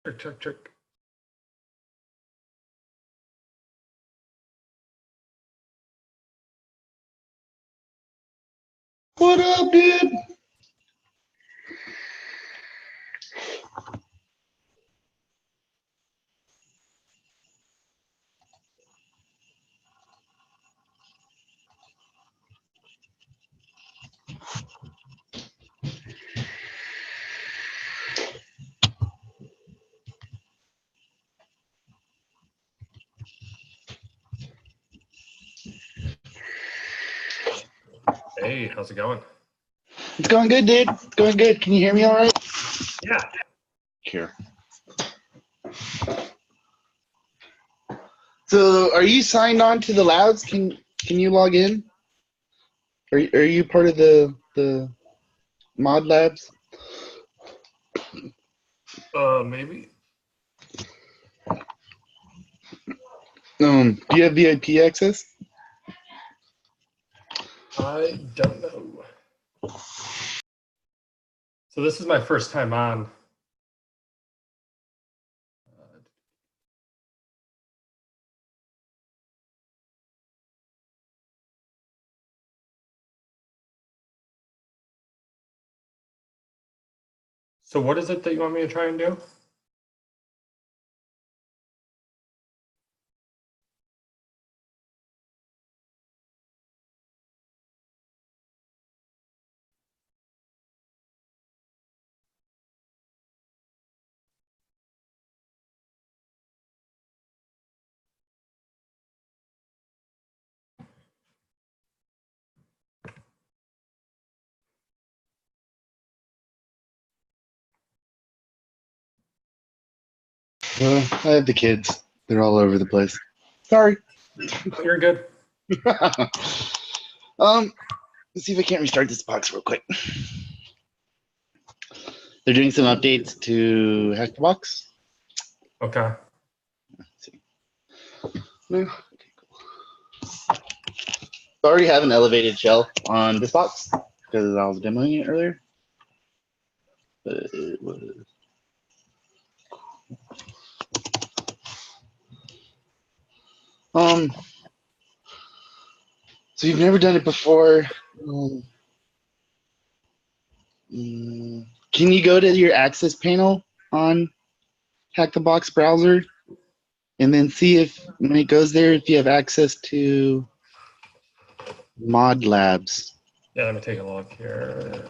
Check, check, check. What up, dude? Hey, how's it going? It's going good, dude. It's going good. Can you hear me all right? Yeah. Here. So, are you signed on to the labs? Can you log in? Are you part of the mod labs? Maybe. Do you have VIP access? I don't know. So this is my first time on. So what is it that you want me to try and do? I have the kids. They're all over the place. Sorry. Oh, you're good. Let's see if I can't restart this box real quick. They're doing some updates to Hack the Box. Okay. Let's see. No. Okay, cool. I already have an elevated shell on this box because I was demoing it earlier. But it was. So you've never done it before. Can you go to your access panel on Hack the Box browser and then see if when it goes there if you have access to mod labs? Yeah, let me take a look here.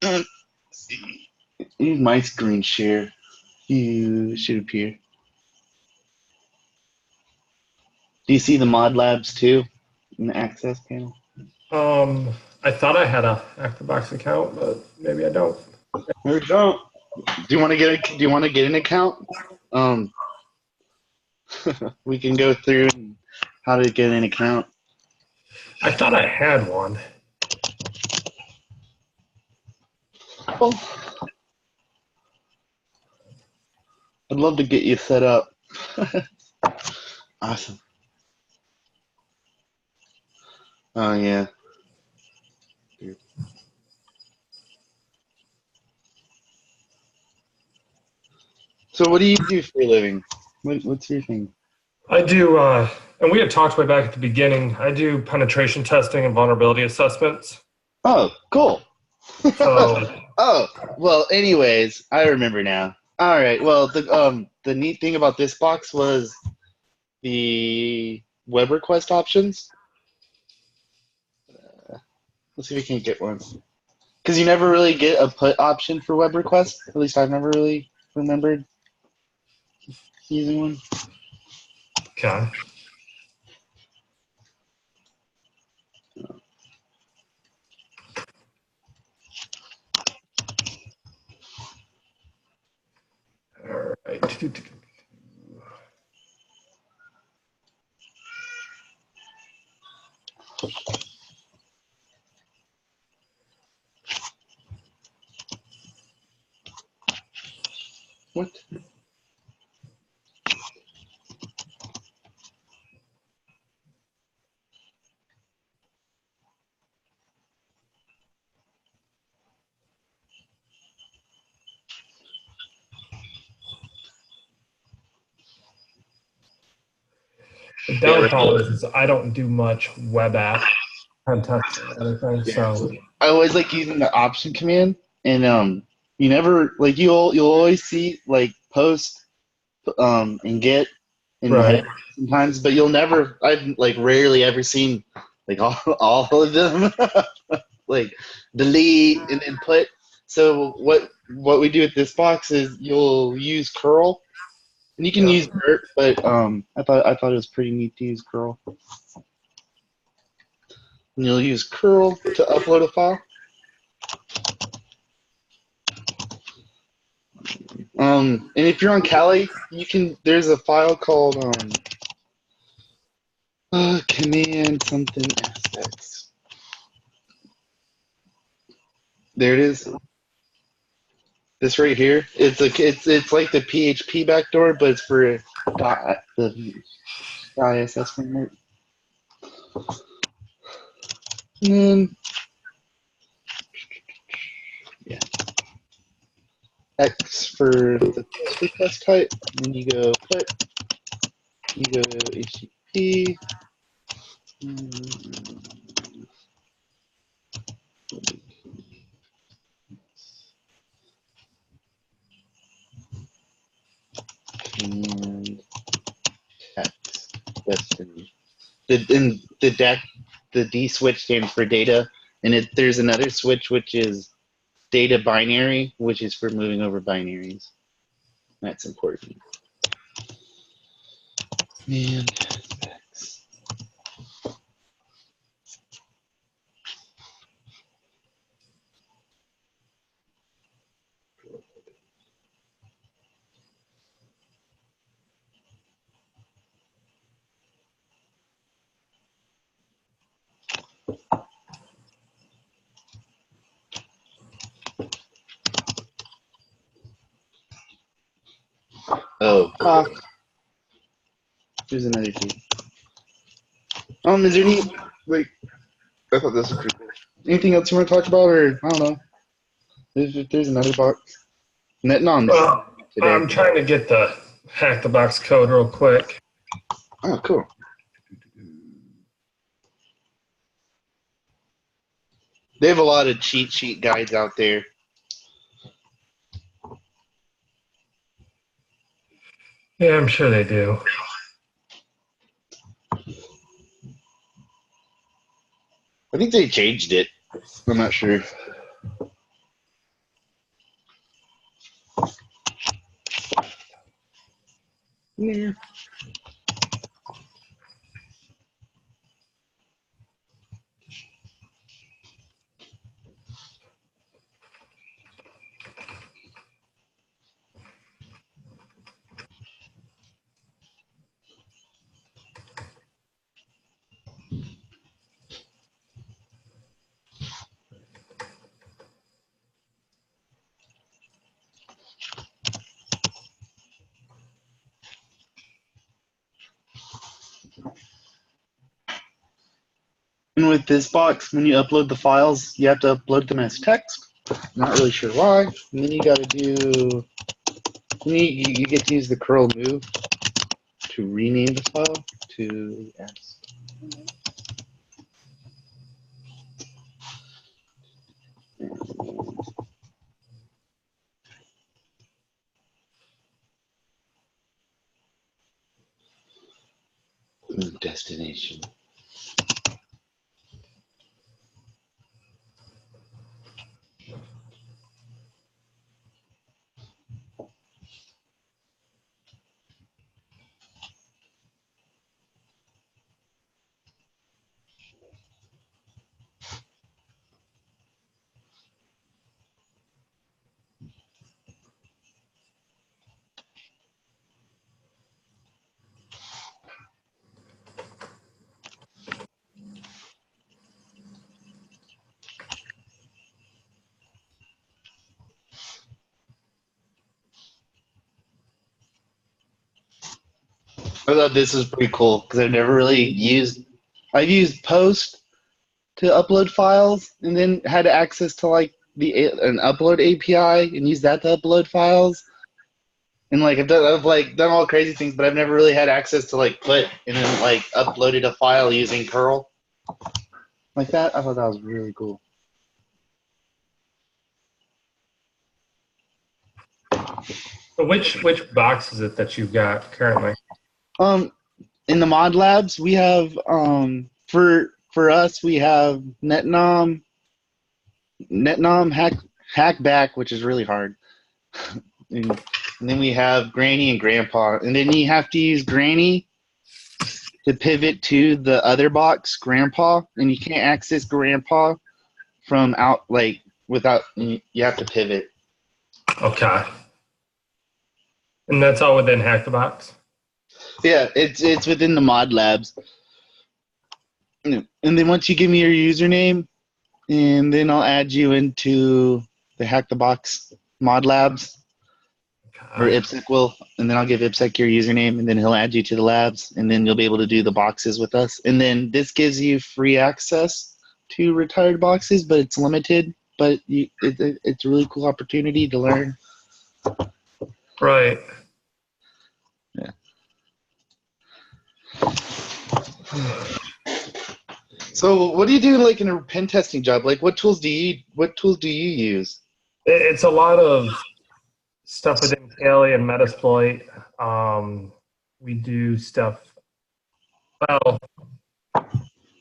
Let's see. Use my screen share. You should appear. Do you see the mod labs too in the access panel? I thought I had a ActiveBox account, but maybe I don't. Maybe you don't. Do you want to get an account? We can go through how to get an account. I thought I had one. Well, I'd love to get you set up. Awesome. Oh yeah. So what do you do for a living? What's your thing? I do, and we had talked way back at the beginning, I do penetration testing and vulnerability assessments. Oh, cool. So, Oh, well, anyways, I remember now. All right. Well, the neat thing about this box was the web request options. Let's see if we can get one. Because you never really get a put option for web request. At least I've never really remembered using one. okay. All right. What? The downfall is I don't do much web app pen testing or anything. Yeah. So I always like using the option command, and you never like you'll always see like post and get in the right. head sometimes, but you'll never. I've like rarely ever seen like all of them like delete and then put. So what we do with this box is you'll use curl, and you can Yeah. use Vert, but I thought it was pretty neat to use curl. And you'll use curl to upload a file. And if you're on Kali, you can. There's a file called command something aspects. There it is. This right here. It's like the PHP backdoor, but it's for the ISS framework. And then yeah, X for the post request type. And then you go put. You go HTTP. And text destination. The D switch stands for data, and there's another switch which is data binary, which is for moving over binaries. That's important. And text. Oh, there's another key. Is there any like? I thought this was pretty cool. Anything else you want to talk about, or I don't know? There's another box. Netnom's Well, today. I'm trying to get the hack the box code real quick. Oh, cool. They have a lot of cheat sheet guides out there. Yeah, I'm sure they do. I think they changed it. I'm not sure. Yeah. And with this box, when you upload the files, you have to upload them as text. Not really sure why. And then you got to do. You get to use the curl move to rename the file to S. Destination. I thought this was pretty cool because I've never really used. I've used Post to upload files, and then had access to like an upload API and use that to upload files. And like I've done all crazy things, but I've never really had access to like put and then like uploaded a file using curl like that. I thought that was really cool. So which box is it that you've got currently? In the mod labs, we have for us we have netnom hackback, which is really hard. and then we have Granny and Grandpa, and then you have to use Granny to pivot to the other box, Grandpa, and you can't access Grandpa from out like without. You have to pivot. Okay. And that's all within Hack the Box? Yeah, it's within the mod labs. And then once you give me your username, and then I'll add you into the Hack the Box mod labs. Or IPSEC will, and then I'll give IPSEC your username, and then he'll add you to the labs, and then you'll be able to do the boxes with us. And then this gives you free access to retired boxes, but it's limited. But it's a really cool opportunity to learn. Right. Yeah. So what do you do like in a pen testing job? Like what tools do you use? It's a lot of stuff within Kali and Metasploit. We do stuff, well,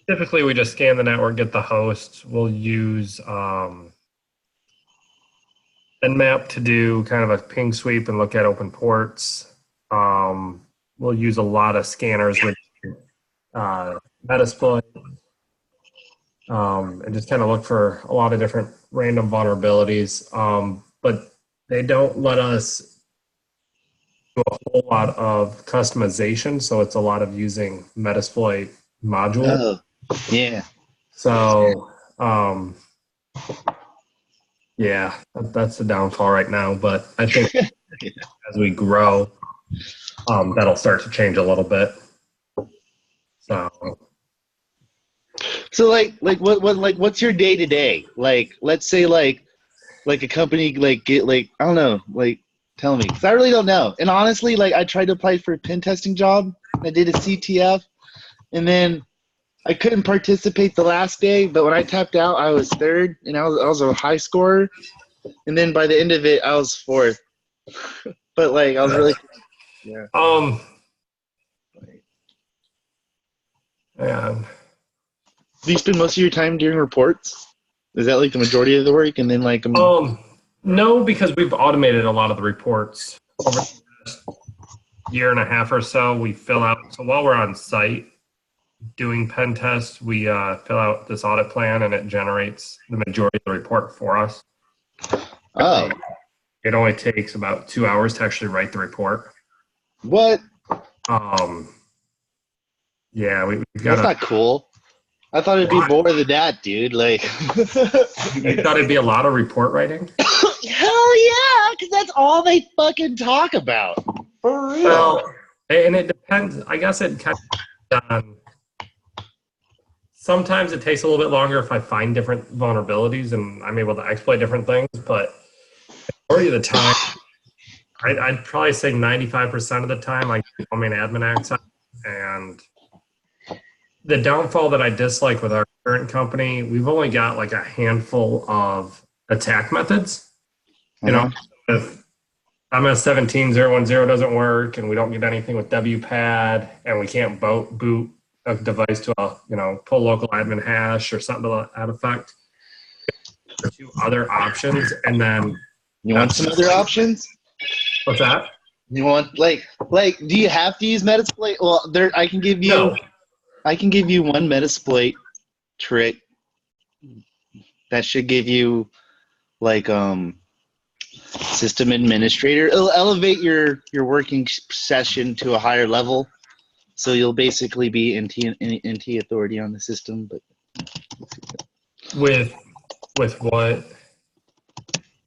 typically we just scan the network, get the host. We'll use Nmap to do kind of a ping sweep and look at open ports. We'll use a lot of scanners with Metasploit, and just kind of look for a lot of different random vulnerabilities. But they don't let us do a whole lot of customization, so it's a lot of using Metasploit module. Oh, yeah. So, yeah, that's the downfall right now. But I think as we grow, that'll start to change a little bit. So what's your day to day? Like, let's say like a company like get like I don't know, like tell me, because I really don't know. And honestly, like I tried to apply for a pen testing job. I did a CTF, and then I couldn't participate the last day. But when I tapped out, I was third, and I was a high scorer. And then by the end of it, I was fourth. But like I was really, yeah. And Do you spend most of your time doing reports? Is that like the majority of the work? And then like no, because we've automated a lot of the reports over the last year and a half or so. We fill out, so while we're on site doing pen tests, we fill out this audit plan, and it generates the majority of the report for us. Oh, it only takes about 2 hours to actually write the report. What? Yeah, we've got. That's not cool. I thought it'd be more than that, dude. Like, you thought it'd be a lot of report writing? Hell yeah, because that's all they fucking talk about. For real. Well, and it depends. I guess it kind of sometimes it takes a little bit longer if I find different vulnerabilities and I'm able to exploit different things. But majority of the time, I'd probably say 95% of the time, I get domain admin access. And the downfall that I dislike with our current company, we've only got like a handful of attack methods. You know, if MS17010 doesn't work and we don't get anything with WPAD and we can't boot a device to a, pull local admin hash or something to that effect. Two other options, and then you want some other options? What's that? You want like do you have to use Metasploit? Well, I can give you one Metasploit trick that should give you like system administrator. It'll elevate your working session to a higher level, so you'll basically be NT authority on the system. But with what?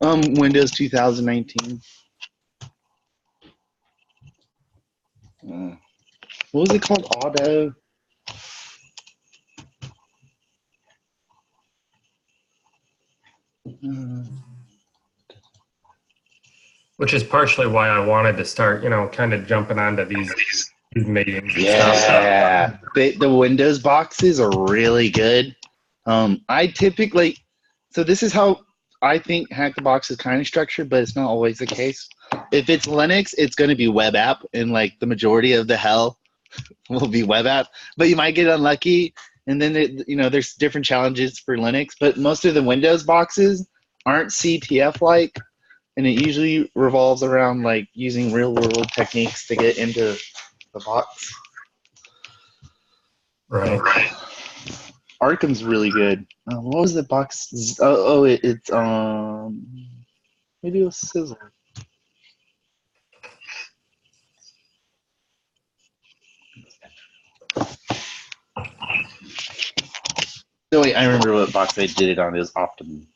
Windows 2019. What was it called? Auto. Which is partially why I wanted to start, kind of jumping onto these meetings. Yeah, the Windows boxes are really good. I typically, so this is how I think Hack the Box is kind of structured, but it's not always the case. If it's Linux, it's going to be web app, and like the majority of the hell will be web app. But you might get unlucky, and then there's different challenges for Linux. But most of the Windows boxes aren't CTF like, and it usually revolves around like using real world techniques to get into the box. Right. Arkham's really good. What was the box? It's maybe it was Sizzle. No, wait, I remember what box I did it on. It was Optimum.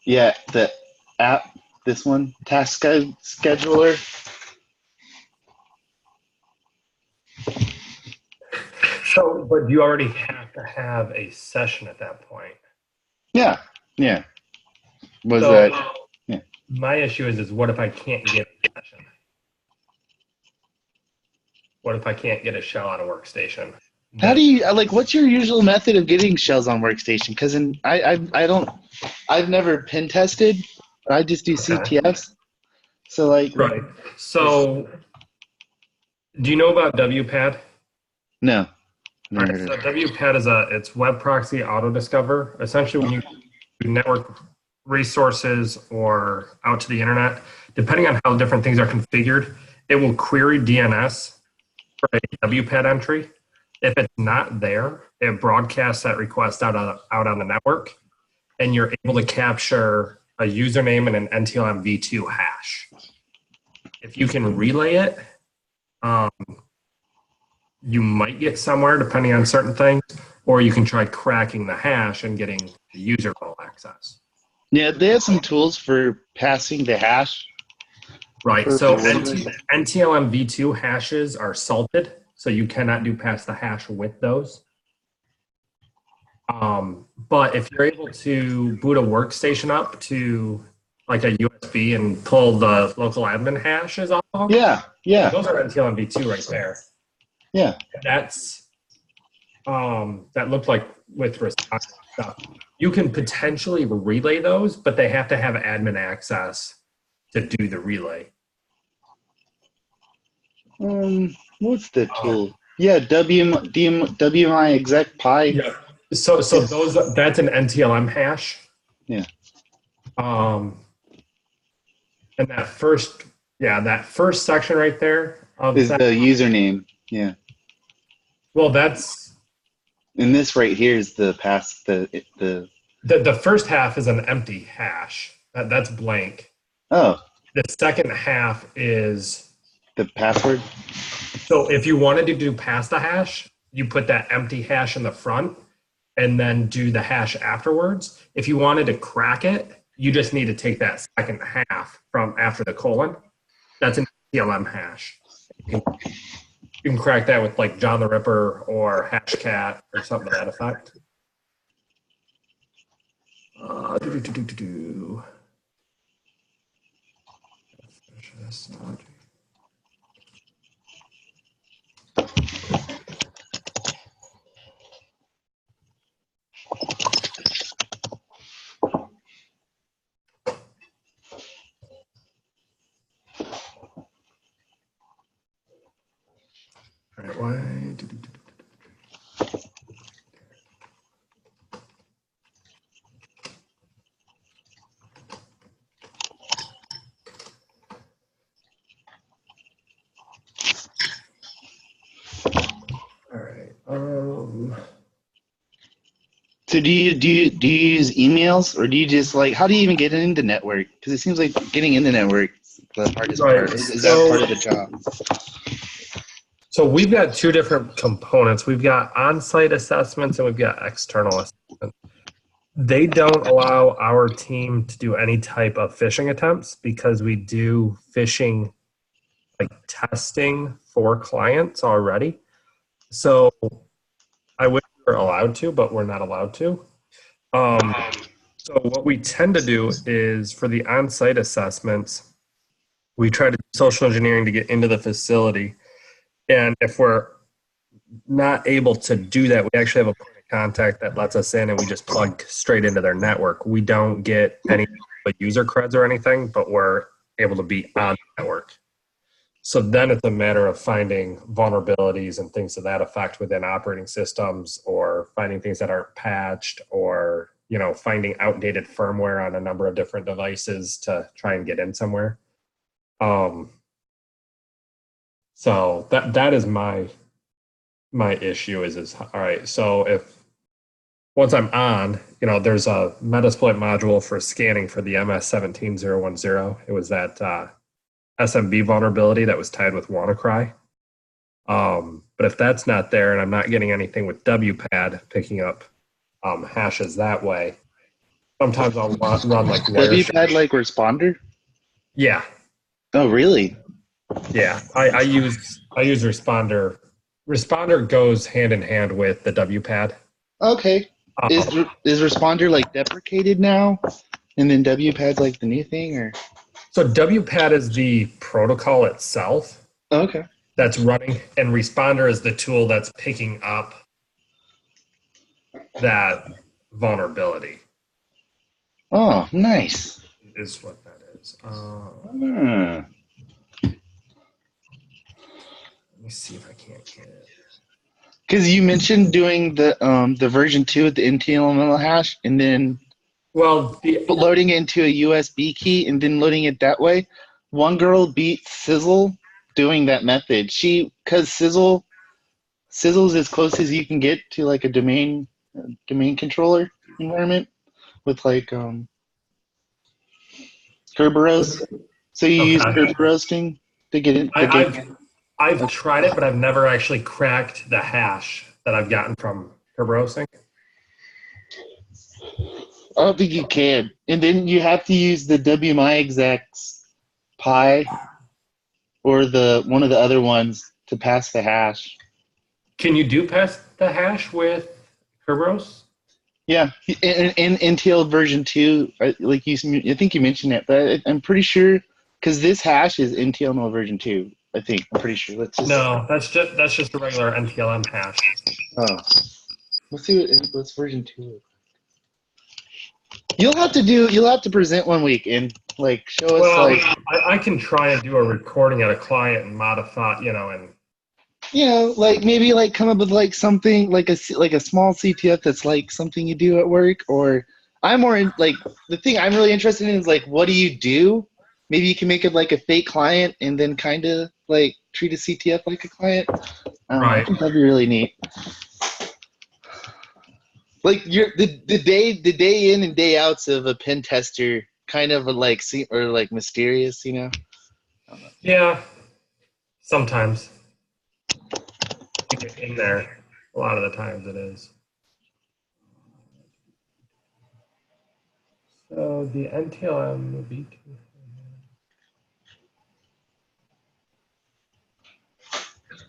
Yeah, the app, this one, Task Scheduler. So, but you already have to have a session at that point. Yeah. Was so, that? Yeah. My issue is what if I can't get a session? What if I can't get a shell on a workstation? How do you what's your usual method of getting shells on workstation? Because I've never pen tested. I just do CTFs. So right. So do you know about WPAD? No. Right, so WPAD is it's web proxy auto discover. Essentially, when you do network resources or out to the internet, depending on how different things are configured, it will query DNS for a WPAD entry. If it's not there, it broadcasts that request out on the network, and you're able to capture a username and an NTLM v2 hash. If you can relay it, you might get somewhere depending on certain things, or you can try cracking the hash and getting the user role access. Yeah, they have some tools for passing the hash. Right, so NTLM v2 hashes are salted, so you cannot do pass the hash with those. But if you're able to boot a workstation up to like a USB and pull the local admin hashes off, yeah, those are NTLM v2 right there. Yeah, that's that looked like with response stuff. You can potentially relay those, but they have to have admin access to do the relay. What's the tool? Yeah, WMI exec pi. Yeah. So that's an NTLM hash. Yeah. And that first section right there is the username. Yeah. Well, that's. And this right here is the pass The first half is an empty hash. That's blank. Oh. The second half is the password. So if you wanted to do pass the hash, you put that empty hash in the front and then do the hash afterwards. If you wanted to crack it, you just need to take that second half from after the colon. That's an NTLM hash. You can crack that with like John the Ripper or Hashcat or something to that effect. All right, why? So do you use emails, or do you just how do you even get into the network? Because it seems like getting in the network is the hardest part. Is that part of the job? So we've got two different components. We've got on-site assessments and we've got external assessments. They don't allow our team to do any type of phishing attempts because we do phishing like testing for clients already. So I wish we were allowed to, but we're not allowed to. So what we tend to do is for the on-site assessments, we try to do social engineering to get into the facility. And if we're not able to do that, we actually have a point of contact that lets us in and we just plug straight into their network. We don't get any user creds or anything, but we're able to be on the network. So then it's a matter of finding vulnerabilities and things to that effect within operating systems, or finding things that aren't patched, or finding outdated firmware on a number of different devices to try and get in somewhere. So that is my issue is all right. So if once I'm on, there's a Metasploit module for scanning for the MS17010. It was that SMB vulnerability that was tied with WannaCry. But if that's not there and I'm not getting anything with WPAD picking up hashes that way, sometimes I'll run like WPAD like responder? Yeah. Oh, really? Yeah. I use responder. Responder goes hand in hand with the WPAD. Okay. Is responder like deprecated now, and then WPAD's like the new thing, or? So WPAD is the protocol itself. Okay. That's running, and responder is the tool that's picking up that vulnerability. Oh, nice. Is what that is. Hmm. Let me see if I can't get it. Because you mentioned doing the version 2 of the NTLML hash, and then loading it into a USB key and then loading it that way. One girl beat Sizzle doing that method. Because Sizzle's as close as you can get to like a domain controller environment with like Kerberos. So you use Kerberosing to get in. I've tried it, but I've never actually cracked the hash that I've gotten from Kerberosing. I don't think you can. And then you have to use the WMyExec's Pi or one of the other ones to pass the hash. Can you do pass the hash with Kerberos? Yeah, in NTL version 2, I think you mentioned it, but I'm pretty sure because this hash is NTLML version 2. I'm pretty sure. No, that's just a regular NTLM hash. Oh, let's see what's version 2. You'll have to present one week and like show us I can try and do a recording at a client and modify, and maybe like come up with like something like a small CTF that's like something you do at work. Or I'm more in, like, the thing I'm really interested in is like, what do you do? Maybe you can make it like a fake client and then kind of like treat a CTF like a client. I think that'd be really neat. Like the day in and day outs of a pen tester, kind of like mysterious, Yeah, sometimes you get in there. A lot of the times it is. So the NTLM will be.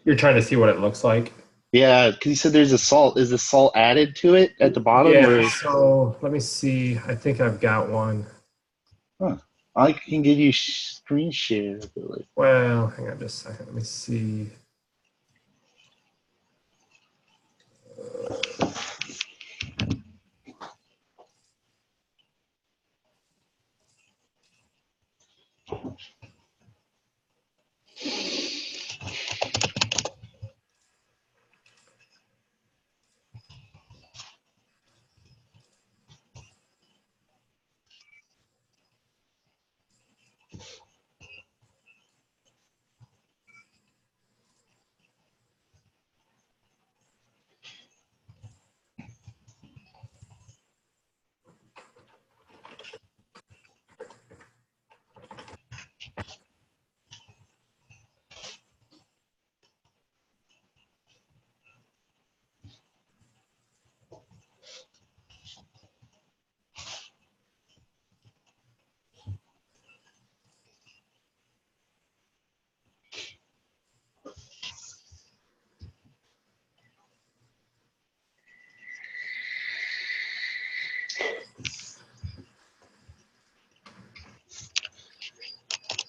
You're trying to see what it looks like. Yeah, because you said there's a salt. Is the salt added to it at the bottom? Yeah. So let me see. I think I've got one. Huh. I can give you screen share. Well, hang on just a second. Let me see.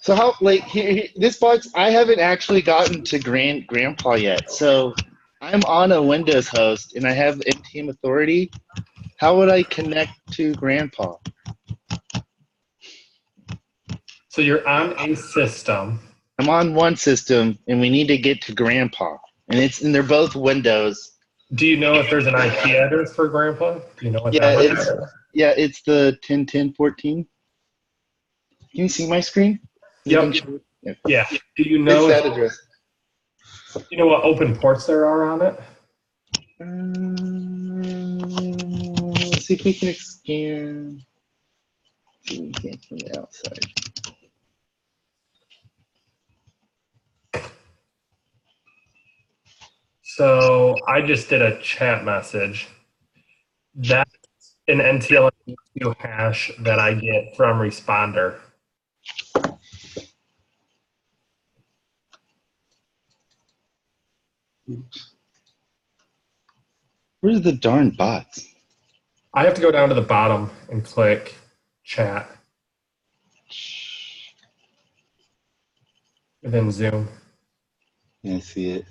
So how, like, this box, I haven't actually gotten to grandpa yet. So I'm on a Windows host and I have NTM authority. How would I connect to grandpa? So you're on a system. I'm on one system and we need to get to grandpa. And they're both Windows. Do you know if there's an IP address for grandpa? Do you know what Yeah, that is? it's the 10.10.14. Can you see my screen? Yep. Yeah. Do you know It's that address. Do you know what open ports there are on it? Let's see if we can scan. See if we can from the outside. So I just did a chat message. That's an NTLM2 hash that I get from responder. Where's the darn bots? I have to go down to the bottom and click chat. And then Zoom. Yeah, I see it.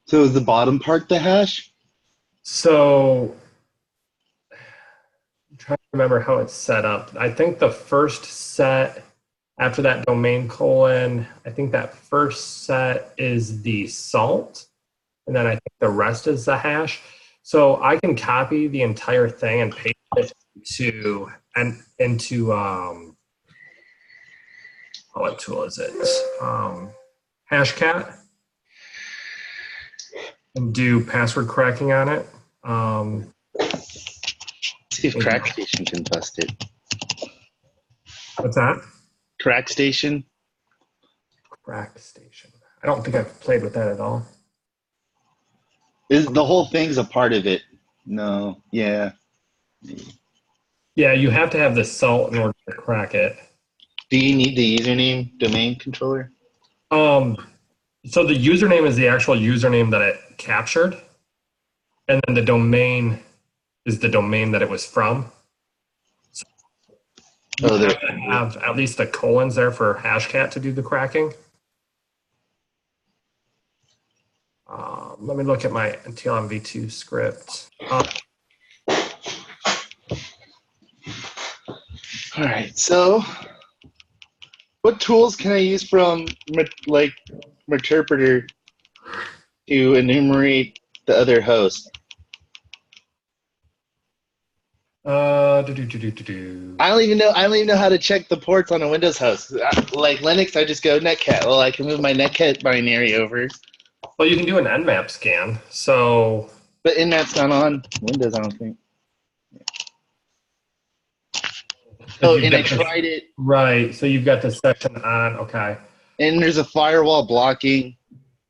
So is the bottom part the hash? So I'm trying to remember how it's set up. I think the first set after that domain colon, I think that first set is the salt. And then I think the rest is the hash. So I can copy the entire thing and paste it into what tool is it? Hashcat, and do password cracking on it. See if CrackStation can bust it. What's that? CrackStation. CrackStation. I don't think I've played with that at all. Is the whole thing's a part of it? No. Yeah. Yeah, you have to have the salt in order to crack it. Do you need the username domain controller? So the username is the actual username that it captured, and then the domain is the domain that it was from. So you have to have at least the colons there for Hashcat to do the cracking. Let me look at my NTLM v2 script. All right, so what tools can I use from Meterpreter to enumerate the other host? I don't even know how to check the ports on a Windows host. Like Linux, I just go netcat. Well, I can move my netcat binary over. Well, you can do an nmap scan. So, but nmap's not on Windows, I don't think. Oh, and I tried it. Right. So you've got the section on. Okay. And there's a firewall blocking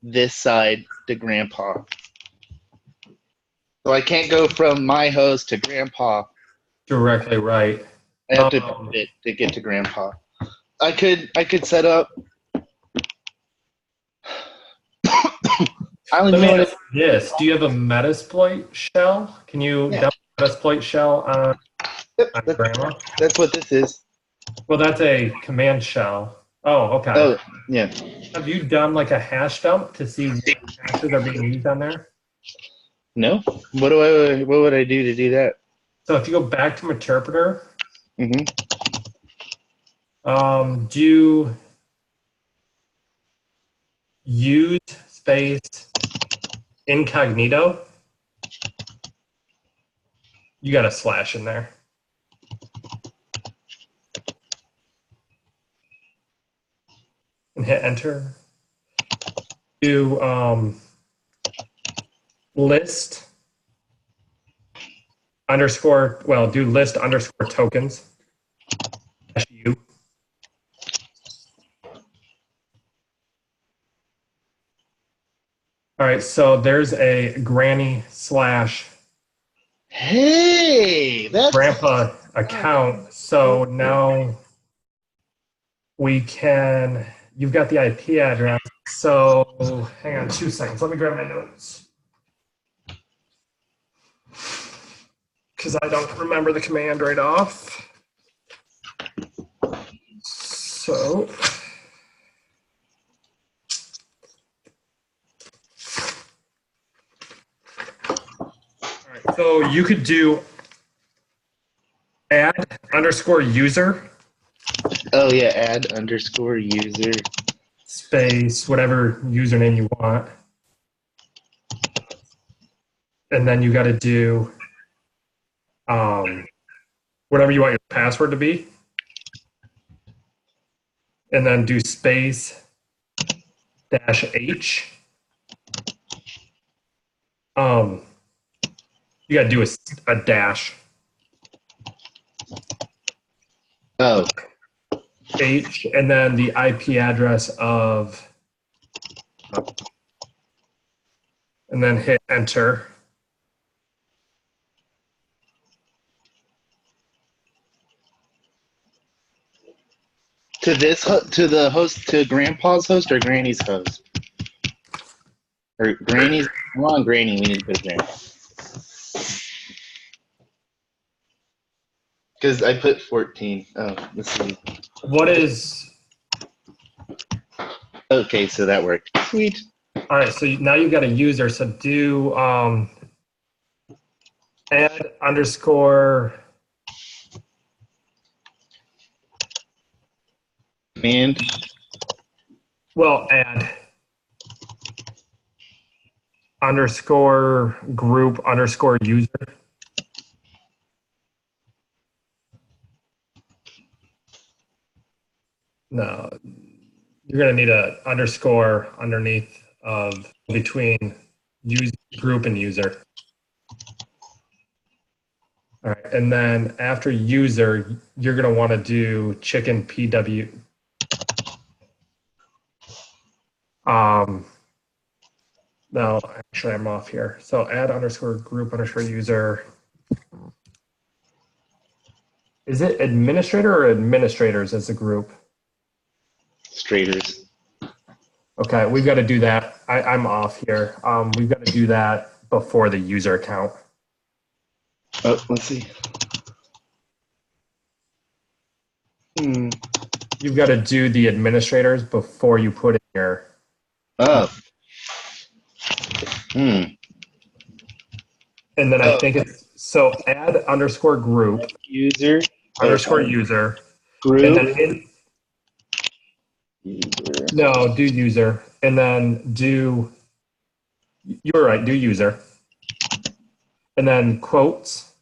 this side to grandpa. So I can't go from my host to grandpa. Directly, right. I have to put it to get to grandpa. I could set up. Let me ask this. Do you have a Metasploit shell? Can you download a Metasploit shell on grandma? That's what this is. Well, that's a command shell. Oh, okay. Oh, yeah. Have you done like a hash dump to see what hashes are being used on there? No. What would I do to do that? So if you go back to Meterpreter, do use space incognito. You got a slash in there. And hit enter. Do list underscore, well, do list underscore tokens. U. All right, so there's a granny slash grandpa account. So now we can, you've got the IP address. So hang on 2 seconds. Let me grab my notes. because I don't remember the command right off. So so you could do add underscore user Oh yeah, add underscore user. space whatever username you want, and then you got to do whatever you want your password to be, and then do space -h. You got to do a dash. Oh, H, and then the IP address of, and then hit enter. to the host, to Grandpa's host or Granny's host? Or Granny's? Come on, Granny. We need to put Grandpa. Because I put 14. Oh, let's see. What is, Okay, so that worked. Sweet. all right, so now you've got a user, so do add underscore, And well, add underscore group underscore user. No, you're going to need a underscore underneath of between user, group and user. All right, and then after user, you're going to want to do chicken PW. No, actually, I'm off here. So add underscore group underscore user. Is it administrator or administrators as a group? Straighters. Okay, we've got to do that. I'm off here. We've got to do that before the user account. Oh, let's see. You've got to do the administrators before you put in your. Oh. And then I think it's, so add underscore group User. underscore user. Group. And then User. no, do user. And then do, you're right, do user. And then quotes,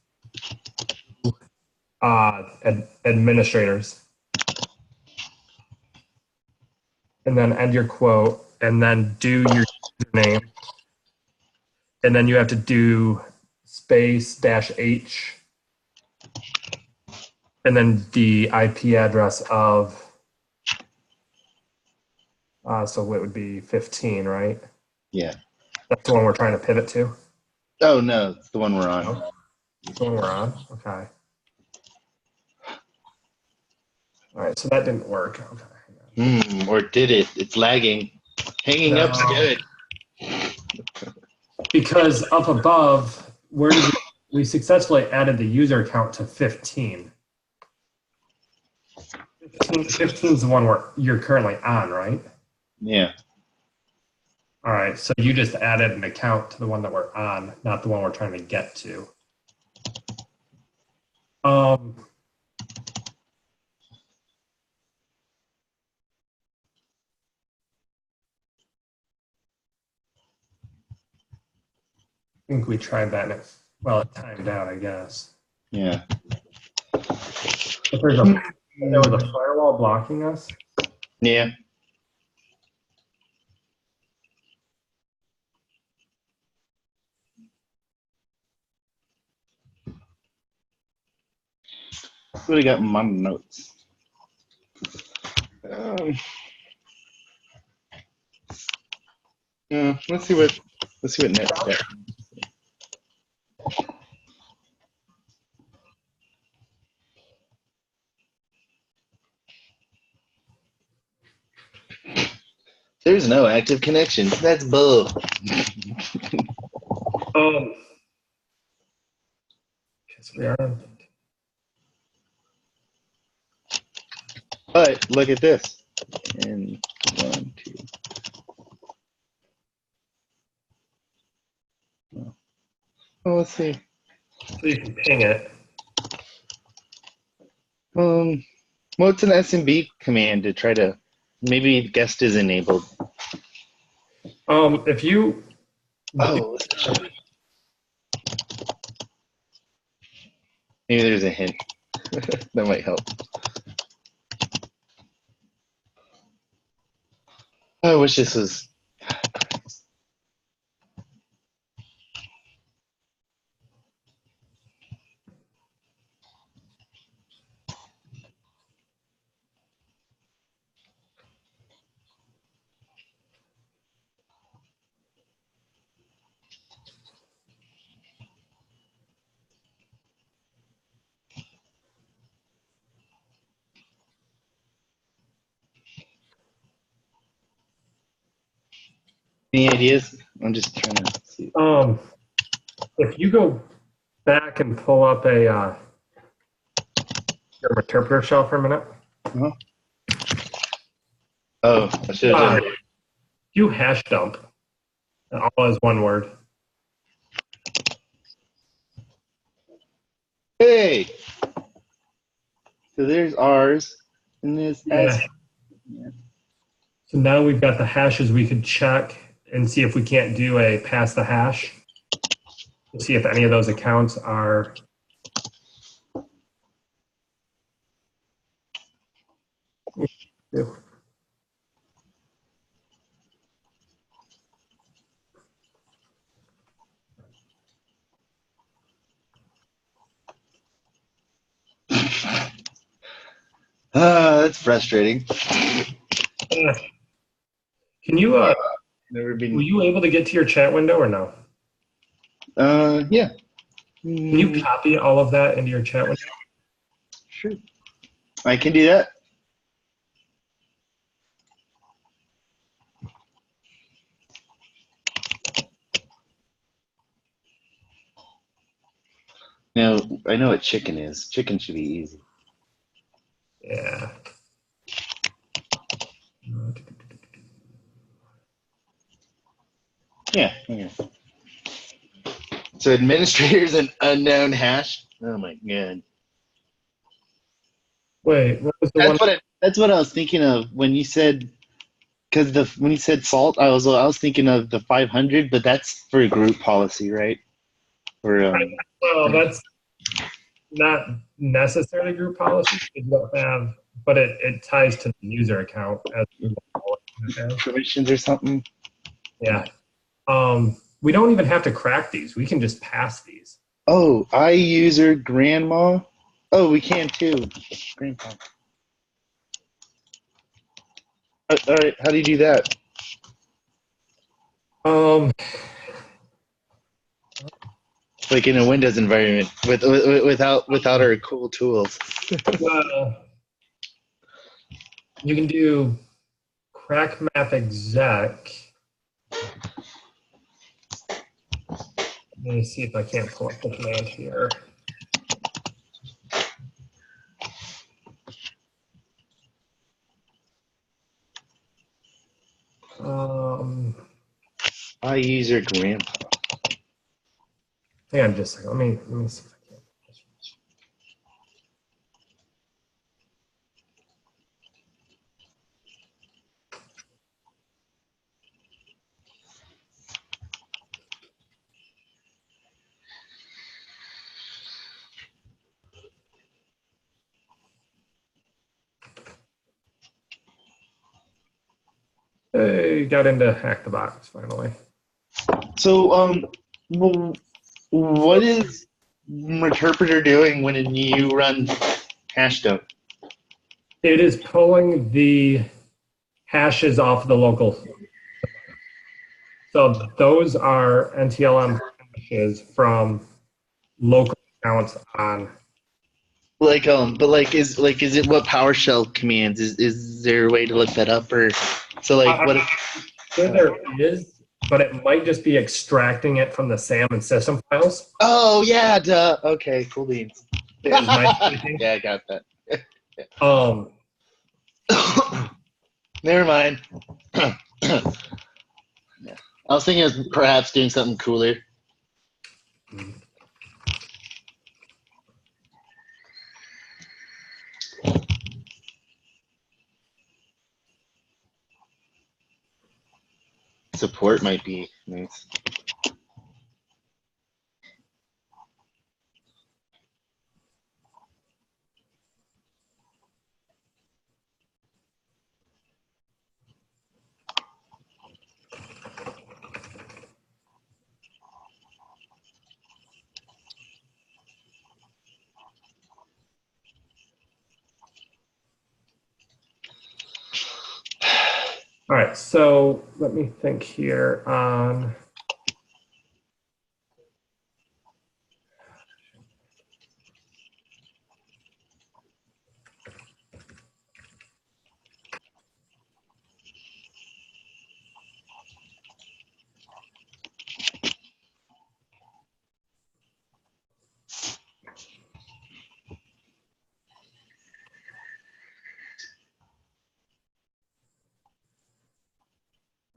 administrators. And then end your quote, and then do your username. And then you have to do space -h, and then the IP address of, so it would be 15, right? Yeah. That's the one we're trying to pivot to? Oh, no, it's the one we're on. No? It's the one we're on? Okay. All right, so that didn't work. Okay. Or did it? It's lagging. Hanging up's good. Because up above, where did we successfully added the user account to 15. 15 is the one where you're currently on, right? Yeah. All right, so you just added an account to the one that we're on, not the one we're trying to get to. I think we tried that, and it timed out, I guess. Yeah. If there was a firewall blocking us. Yeah. What do I got in my notes? Let's see what next got. There's no active connection. That's bull. Guess we are. But look at this. And 1, 2. Oh, let's see. So you can ping it. Well, it's an SMB command to try to, maybe guest is enabled. If you, Oh, maybe there's a hint. That might help. I wish this was. Any ideas? I'm just trying to see. if you go back and pull up a your interpreter shell for a minute. Uh-huh. Oh, I should have done. You hash dump. All as one word. Hey! So there's ours, and there's S. Yeah. So now we've got the hashes we could check and see if we can't do a pass the hash to see if any of those accounts are. That's frustrating. Can you, Never been. were you able to get to your chat window or no? Yeah. Can you copy all of that into your chat window? Sure. I can do that. Now, I know what chicken is. Chicken should be easy. Yeah. Yeah. So administrators and unknown hash. Oh my god. Wait, what was the one? That's what I was thinking of when you said, because when you said salt, I was thinking of the 500, but that's for group policy, right? Or Well, that's not necessarily group policy. You don't have, but it ties to the user account as permissions or something. Yeah. We don't even have to crack these. We can just pass these. Oh, user grandma. Oh, we can too. Grandpa. All right, how do you do that? Like in a Windows environment without our cool tools. You can do crack map exec. Let me see if I can't pull up the command here. User grandpa. Hang on just a second. Let me see if I can. Hey, got into hack the box finally. So, what is interpreter doing when you run hash dump? It is pulling the hashes off the local. So those are NTLM hashes from local accounts on. But is it what PowerShell commands? Is there a way to look that up, or so like what? There is. but it might just be extracting it from the SAM and system files. Oh yeah, duh. Okay, cool beans. Is my thinking. Yeah, I got that. Never mind. Yeah. I was thinking of perhaps doing something cooler. Support might be nice. All right, so let me think here on.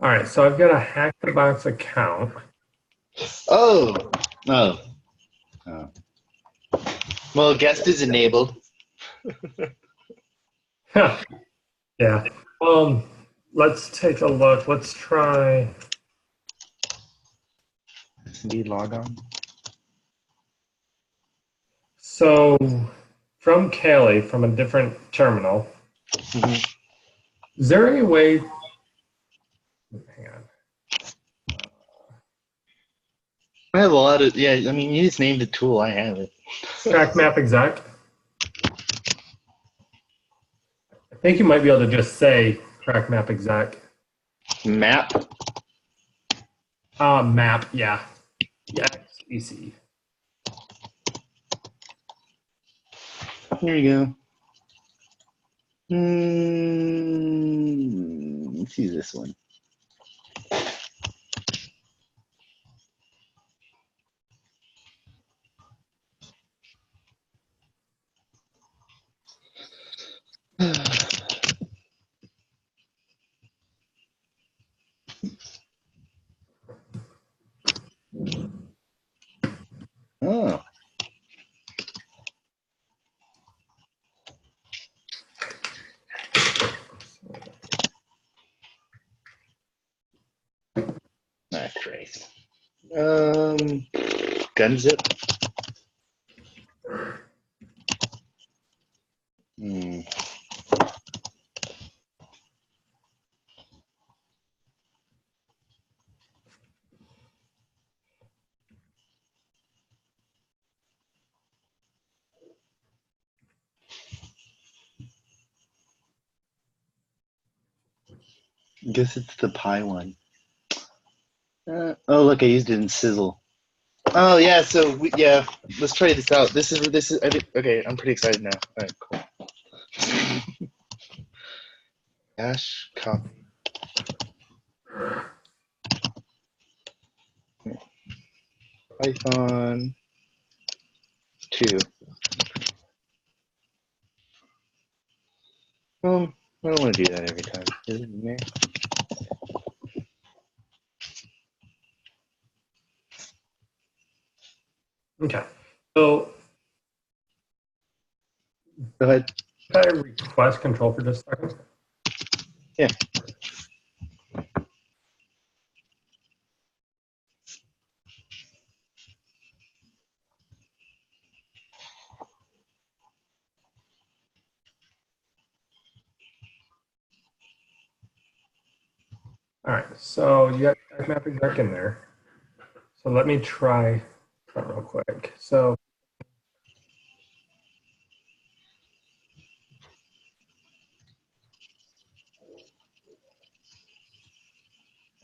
All right, so I've got a hack the box account. Oh. Oh. Oh. Well, guest is enabled. Yeah. Let's take a look. Let's try. Indeed, log on. So from Kaylee, from a different terminal, is there any way? Hang on. I have a lot of, yeah, I mean, you just named the tool. I have it. Track map exec. I think you might be able to just say track map exec. Map? Map, yeah. Yeah, EC. Here you go. Let's use this one. Oh. Ah, Christ. Gun zip. I guess it's the pie one. Oh, look, I used it in Sizzle. Oh yeah, so yeah, let's try this out. This is. I think, okay, I'm pretty excited now. All right, cool. Dash copy. Python 2. I don't want to do that every time. Is it in there? Okay. So Go ahead. can I request control for just a second? Yeah. All right, so you got track map exec in there. So let me try real quick. So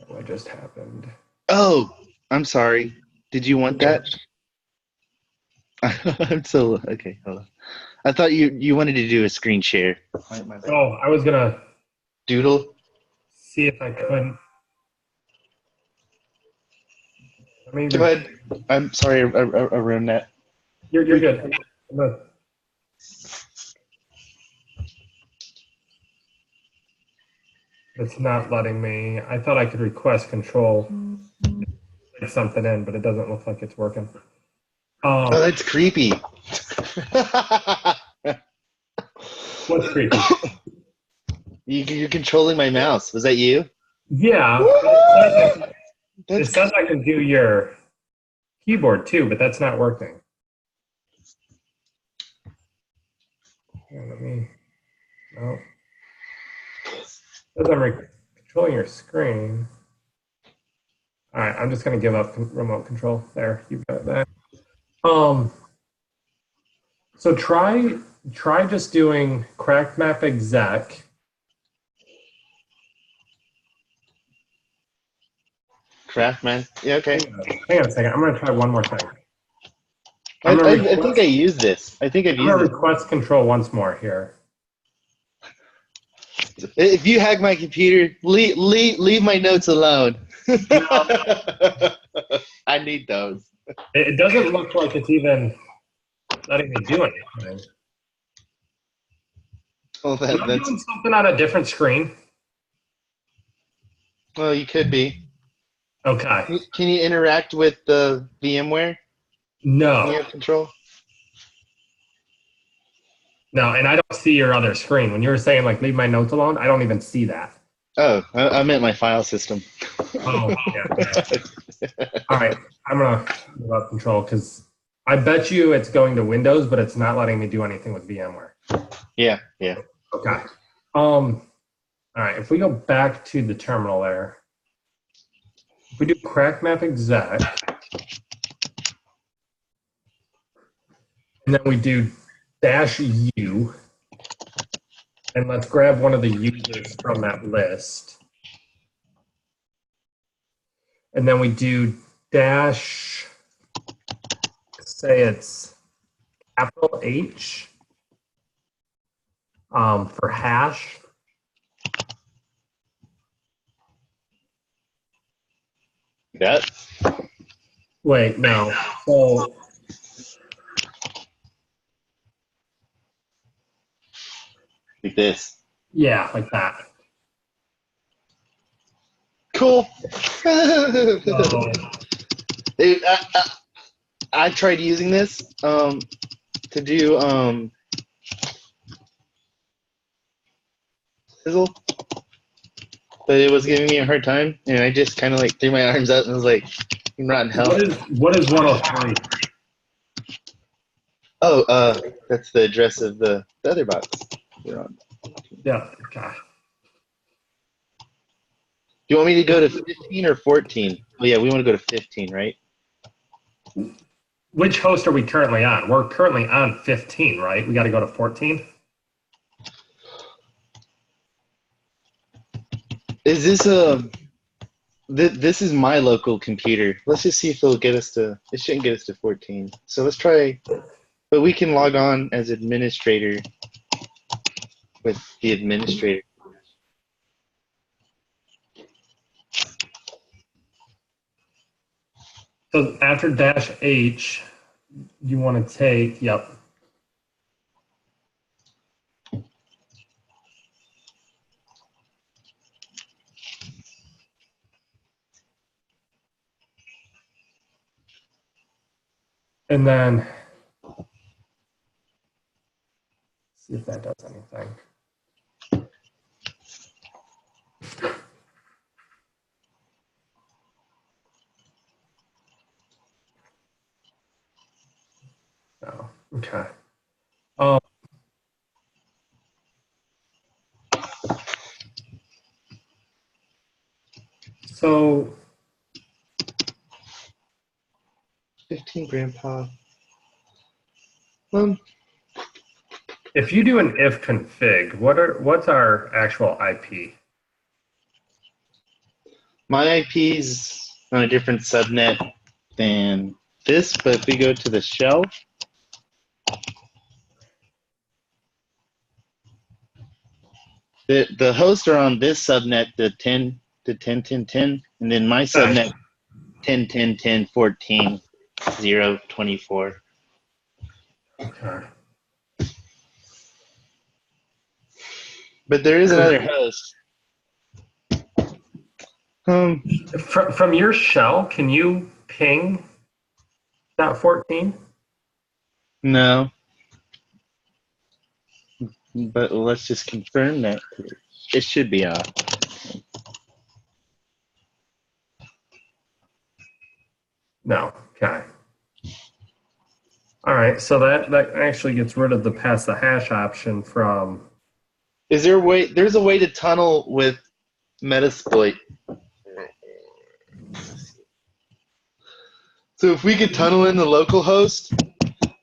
what just happened? Oh, I'm sorry. Did you want that? I'm so okay. Hold on. I thought you wanted to do a screen share. Oh, I was gonna Doodle. see if I couldn't. Go ahead. I'm sorry, I ruined that. You're good. But it's not letting me. I thought I could request control, like something in, but it doesn't look like it's working. Oh, that's creepy. What's creepy? You're controlling my mouse. Was that you? Yeah. It That's says I can do your keyboard too, but that's not working. Here, let me. No. It says I'm controlling your screen. All right, I'm just going to give up remote control. There, you've got that. So try just doing crack map exec. Craftman. Yeah, okay. Hang on a second. I'm going to try one more thing. I think I used this. I think I've I'm going used to it. request control once more here. If you hack my computer, leave my notes alone. I need those. It doesn't look like it's even letting me do anything. Well, Am I doing something on a different screen? well, you could be. Okay. Can you interact with the VMware? Can you No. have control? No, and I don't see your other screen. When you were saying like leave my notes alone, I don't even see that. Oh, I meant my file system. Oh, yeah. All right, I'm gonna give up control because I bet you it's going to Windows, but it's not letting me do anything with VMware. Yeah. Okay. All right, if we go back to the terminal there, if we do crack map exec, and then we do -u, and let's grab one of the users from that list. And then we do dash, say it's capital H for hash. That. Wait, no. So Like this. yeah, like that. Cool. So, Dude, I tried using this to do sizzle, but it was giving me a hard time, and I just kind of like threw my arms out and was like, "I'm not in hell." what is 103? Oh, that's the address of the other box we're on. Yeah. Okay. Do you want me to go to 15 or 14? Oh yeah, we want to go to 15, right? Which host are we currently on? We're currently on 15, right? We got to go to 14. Is this this is my local computer. Let's just see if it'll get us to. It shouldn't get us to 14. So let's try. But we can log on as administrator with the administrator. So after -H, you want to take, yep. And then see if that does anything. No. Okay. So 15, Grandpa. if you do an if config, what's our actual IP? My IP's on a different subnet than this, but if we go to the shell, the hosts are on this subnet, the 10 to 10, 10, 10, and then my subnet 10, 10, 10, 14, 0, 24. Okay. But there is another host. From your shell, can you ping that 14? No. But let's just confirm that. It should be off. No. Okay. All right. So that actually gets rid of the pass the hash option from. Is there a way? There's a way to tunnel with Metasploit. So if we could tunnel in the local host,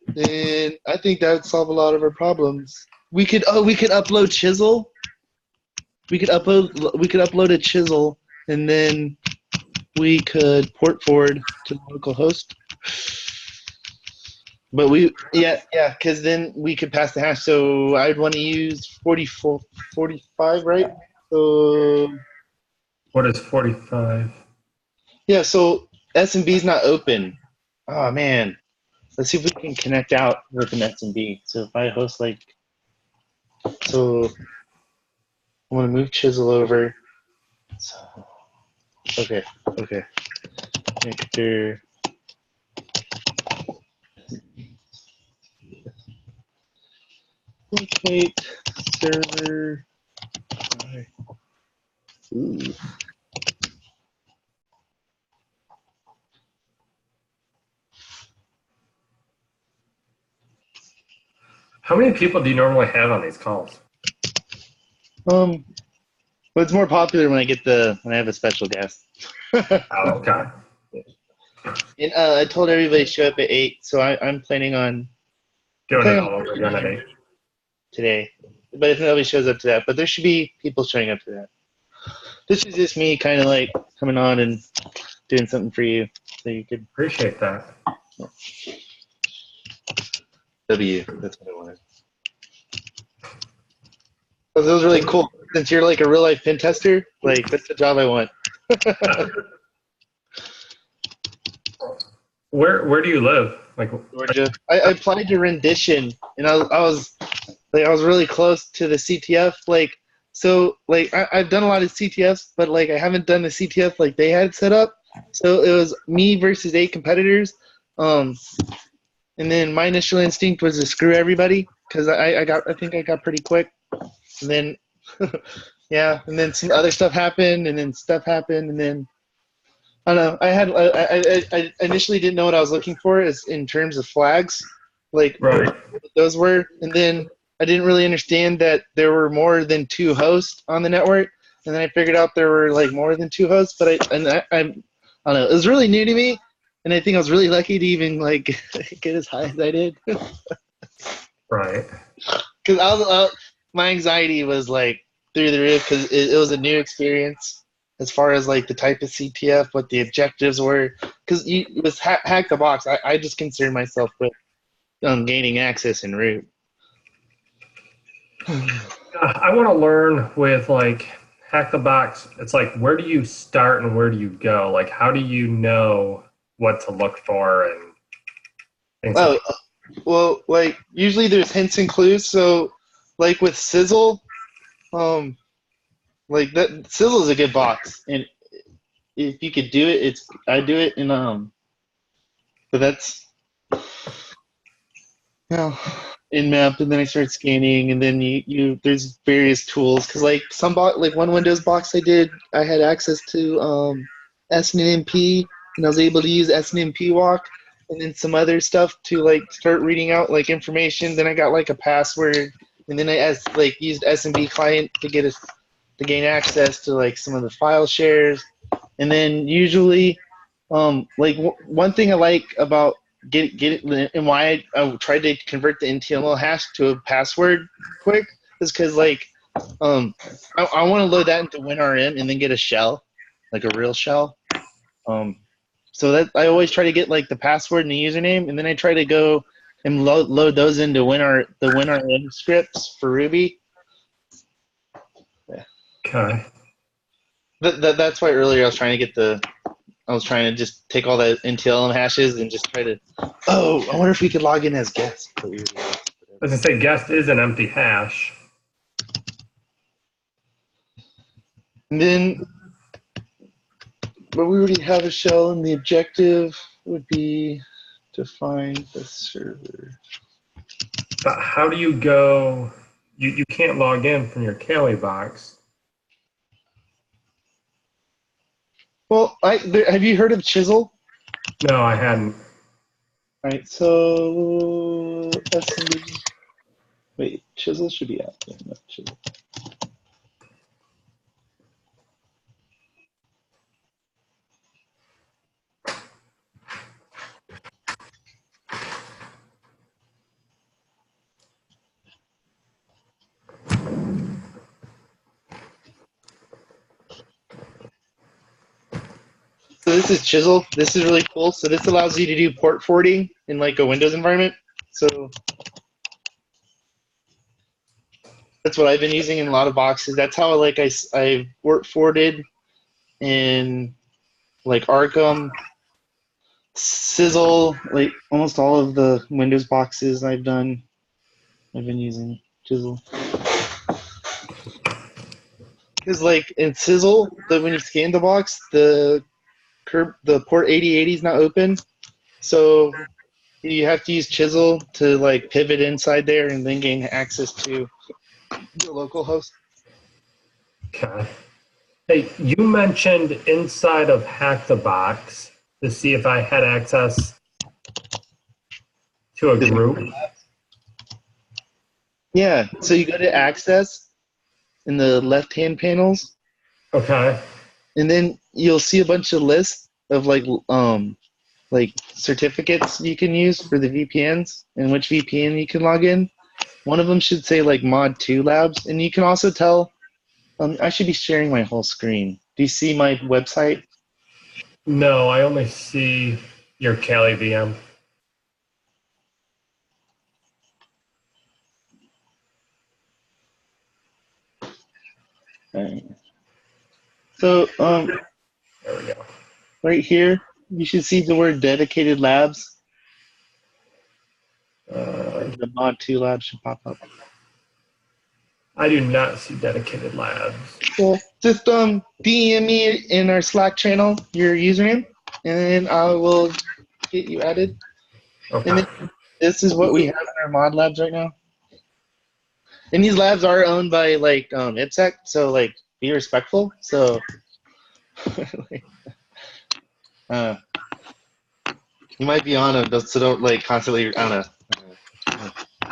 then I think that would solve a lot of our problems. We could upload Chisel. We could upload a Chisel, and then we could port forward to the local host. But because then we could pass the hash. So I'd want to use 44, 45, right? So What is 45? yeah, so SMB is not open. Oh man, let's see if we can connect out with an SMB. So if I host so I want to move Chisel over. So, okay. Connector. Locate server. Ooh. How many people do you normally have on these calls? Well, it's more popular when I have a special guest. Oh, okay. And I told everybody to show up at 8, so I'm planning on Doing it all over again at 8. today. But if nobody shows up to that, but there should be people showing up to that. This is just me kind of like coming on and doing something for you, so you could Appreciate that. W. That's what I wanted. That was really cool. Since you're like a real life pen tester, like that's the job I want. Where do you live? Like Georgia. I applied to rendition, and I was really close to the CTF. I've done a lot of CTFs, but like I haven't done the CTF like they had set up. So it was me versus 8 competitors. And then my initial instinct was to screw everybody because I think I got pretty quick. And then yeah, and then some other stuff happened, and then stuff happened, and then I don't know. I initially didn't know what I was looking for as in terms of flags, like right. what those were, and then I didn't really understand that there were more than 2 hosts on the network, and then I figured out there were like more than 2 hosts. But I don't know. It was really new to me, and I think I was really lucky to even like get as high as I did. Right. Because my anxiety was like through the roof because it was a new experience as far as like the type of CTF, what the objectives were. Because it was hack the box. I just concerned myself with gaining access en route. I want to learn with like hack the box. It's like where do you start and where do you go? Like how do you know what to look for and things like that? Well, like usually there's hints and clues. So like with Sizzle, like that Sizzle is a good box, and if you could do it, I do it in but that's in map, and then I start scanning, and then you there's various tools because like like one Windows box I had access to SNMP, and I was able to use SNMP walk, and then some other stuff to like start reading out like information. Then I got like a password, and then I used SMB client to gain access to like some of the file shares, and then usually one thing I like about get it and why I tried to convert the NTML hash to a password quick is because like I want to load that into WinRM and then get a shell, like a real shell. So that I always try to get like the password and the username, and then I try to go and load those into the WinRM scripts for Ruby. Yeah. Okay. That's why earlier I was trying to get the I was trying to just take all the NTLM hashes and just try to. Oh, I wonder if we could log in as guests. As I say, guest is an empty hash. And then, but we already have a shell, and the objective would be to find the server. But how do you go? You can't log in from your Kali box. Well, have you heard of Chisel? No, I hadn't. All right, so wait, Chisel should be out there, not Chisel. So this is Chisel. This is really cool. So this allows you to do port forwarding in like a Windows environment. So that's what I've been using in a lot of boxes. That's how like I port forwarded in like Arkham, Sizzle, like almost all of the Windows boxes I've been using Chisel. Because like in Sizzle, when you scan the box, the port 8080 is not open, so you have to use Chisel to like pivot inside there and then gain access to the local host. Okay. Hey, you mentioned inside of Hack the Box to see if I had access to a group. Yeah, so you go to Access in the left-hand panels, Okay. and then you'll see a bunch of lists of like certificates you can use for the VPNs and which VPN you can log in. One of them should say like Mod 2 Labs, and you can also tell. I should be sharing my whole screen. Do you see my website? No, I only see your Kali VM. All right. So There we go. right here, you should see the word dedicated labs. The Mod 2 Labs should pop up. I do not see dedicated labs. Cool. Just DM me in our Slack channel your username, and then I will get you added. Okay. And then this is what we have in our mod labs right now. And these labs are owned by like IPSec, so like be respectful. So you might be on him, so don't like constantly. I don't know.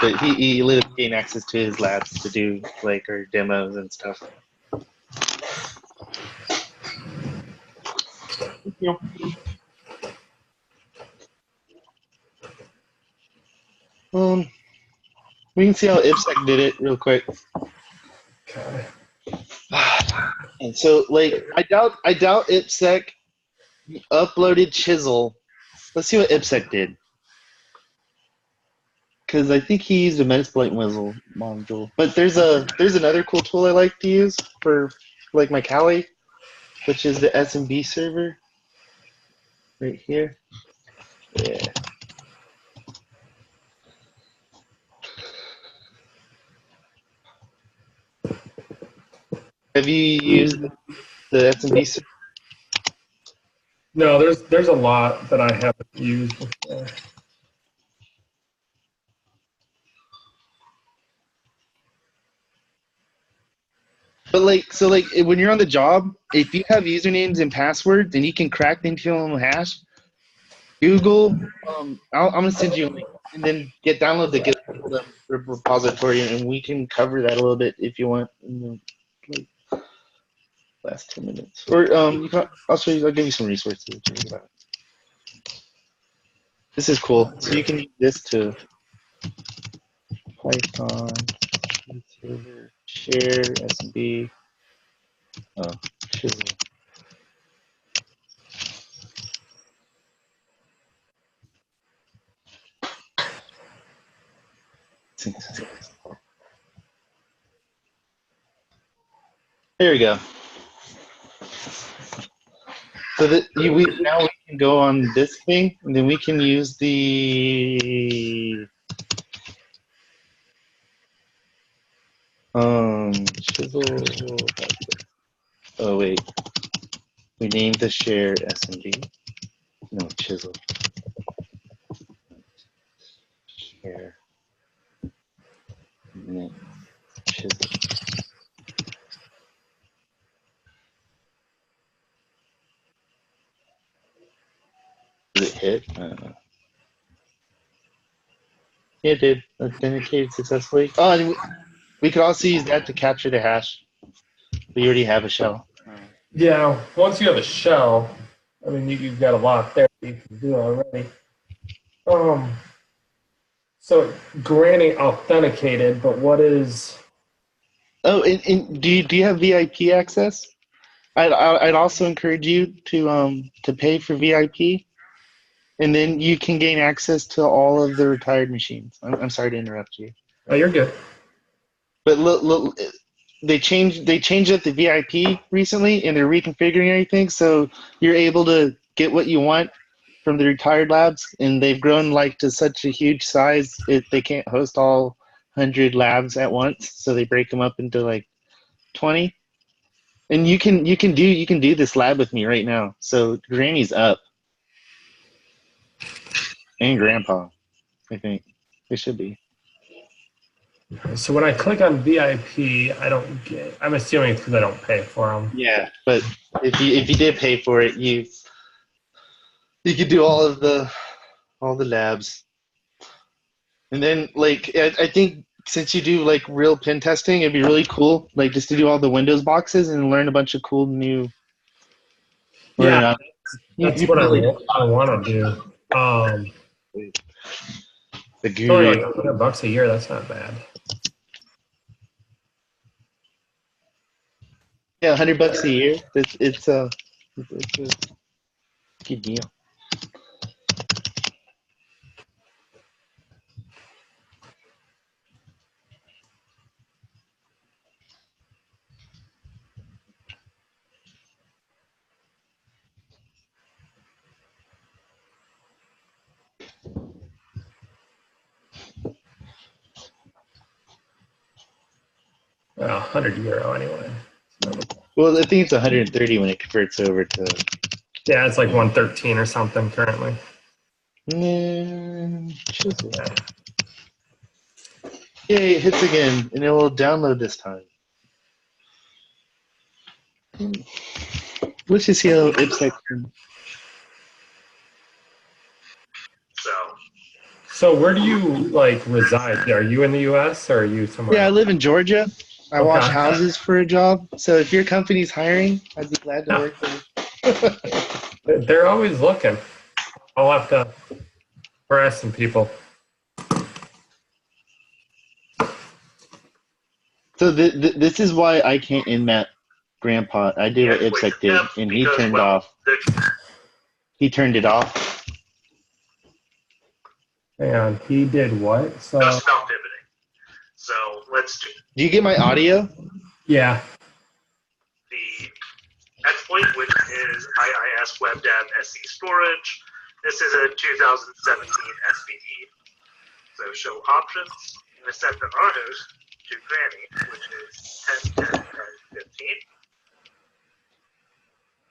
But he literally gain access to his labs to do like our demos and stuff. Thank you. We can see how IPSec did it real quick. Okay. And so, like, I doubt IPSec uploaded Chisel. Let's see what IPSec did. Because I think he used a Metasploit module. But there's another cool tool I like to use for like my Kali, which is the SMB server. Right here. Yeah. Have you used the SMB server? No, there's a lot that I haven't used before. But like, so like when you're on the job, if you have usernames and passwords and you can crack the NTLM hash, Google, I'm gonna send you a link, and then download the GitHub repository, and we can cover that a little bit if you want in the like, last 10 minutes. Or you can, I'll give you some resources to read about. This is cool. So you can use this to Python server share SMB. Oh, Chisel. There we go. So that now we can go on this thing, and then we can use the chisel. Oh wait, we named the share SMG. No, chisel. Share. No, chisel. Did it hit? I don't know. Yeah, it did. Authenticated successfully. Oh, and we could also use that to capture the hash. We already have a shell. Yeah, once you have a shell, I mean, you've got a lot there that you can do already. So granting authenticated, but what is? Oh, and do you have VIP access? I'd also encourage you to pay for VIP, and then you can gain access to all of the retired machines. I'm sorry to interrupt you. Oh, you're good. But look, they changed up the VIP recently, and they're reconfiguring everything, so you're able to get what you want from the retired labs, and they've grown like to such a huge size they can't host all 100 labs at once, so they break them up into like 20. And you can do this lab with me right now. So Granny's up, and Grandpa, I think they should be. So when I click on VIP, I don't get. I'm assuming it's because I don't pay for them. Yeah, but if you did pay for it, you could do all the labs, and then like I think since you do like real pen testing, it'd be really cool like just to do all the Windows boxes and learn a bunch of cool new. Yeah, You what probably I want to do. the It's only guru. like $100 a year. That's not bad. Yeah, $100 a year. It's a good deal. Well, €100 anyway. Well, I think it's 130 when it converts over to. Yeah, it's like 113 or something currently. Chisel. Yeah. Yay, it hits again, and it will download this time. Let's just see how IPSec. So where do you like reside? Are you in the U.S. or are you somewhere? Yeah, I live in Georgia. I Okay. wash houses for a job. So if your company's hiring, I'd be glad to work there. They're always looking. I'll have to harass some people. So this is why I can't in-map Grandpa. I did what IPSec did, and he turned off. He turned it off. And he did what? So Just about pivoting. So let's do Do you get my audio? yeah. the exploit, which is IIS WebDAV SE storage. This is a 2017 SVE. So show options. I'm going to set the R host to Granny, which is 10, 10, 10, 15.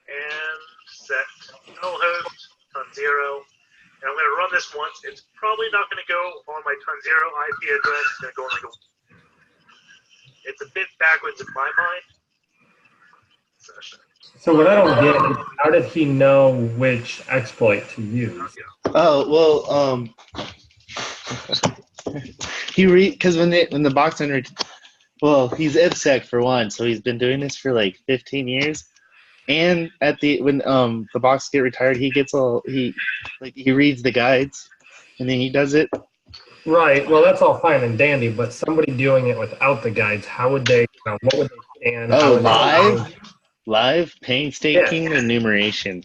And set null host, ton 0. And I'm going to run this once. It's probably not going to go on my ton 0 IP address. It's going to go on like a. It's a bit backwards in my mind. So what I don't get is how did he know which exploit to use? Oh well, because when the box owner, well, he's IPSec for one, so he's been doing this for like 15 years. And when the box get retired, he reads the guides, and then he does it. Right. Well, that's all fine and dandy, but somebody doing it without the guides, how would they? What would they scan? Oh, live painstaking enumeration.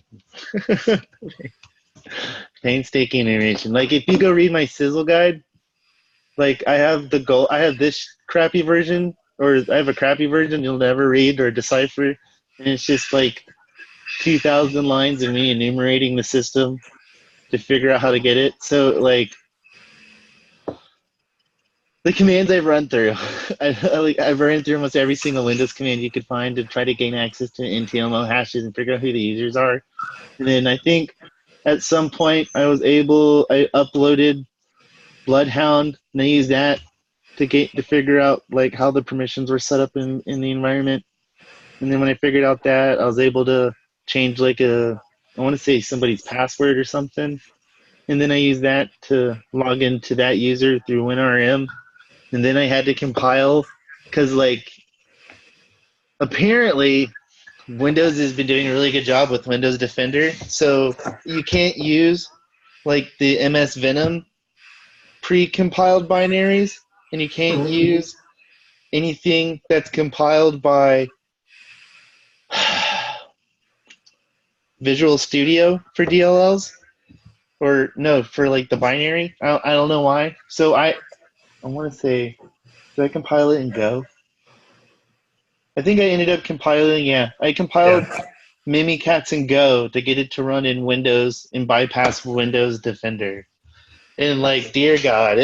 Painstaking enumeration. Like if you go read my sizzle guide, like I have this crappy version, or I have a crappy version you'll never read or decipher, and it's just like 2,000 lines of me enumerating the system to figure out how to get it. So like the commands I've run through, I've run through almost every single Windows command you could find to try to gain access to NTLMO hashes and figure out who the users are. And then I think at some point I uploaded Bloodhound and I used that to figure out like how the permissions were set up in the environment. And then when I figured out that, I was able to change like I want to say somebody's password or something. And then I used that to log into that user through WinRM. And then I had to compile because like apparently Windows has been doing a really good job with Windows Defender. So you can't use like the MS Venom pre-compiled binaries, and you can't use anything that's compiled by Visual Studio for DLLs, or no, for like the binary. I don't know why. So I want to say, did I compile it in Go? I think I ended up compiling. Yeah, I compiled Mimikatz in Go to get it to run in Windows and bypass Windows Defender. And like, dear God,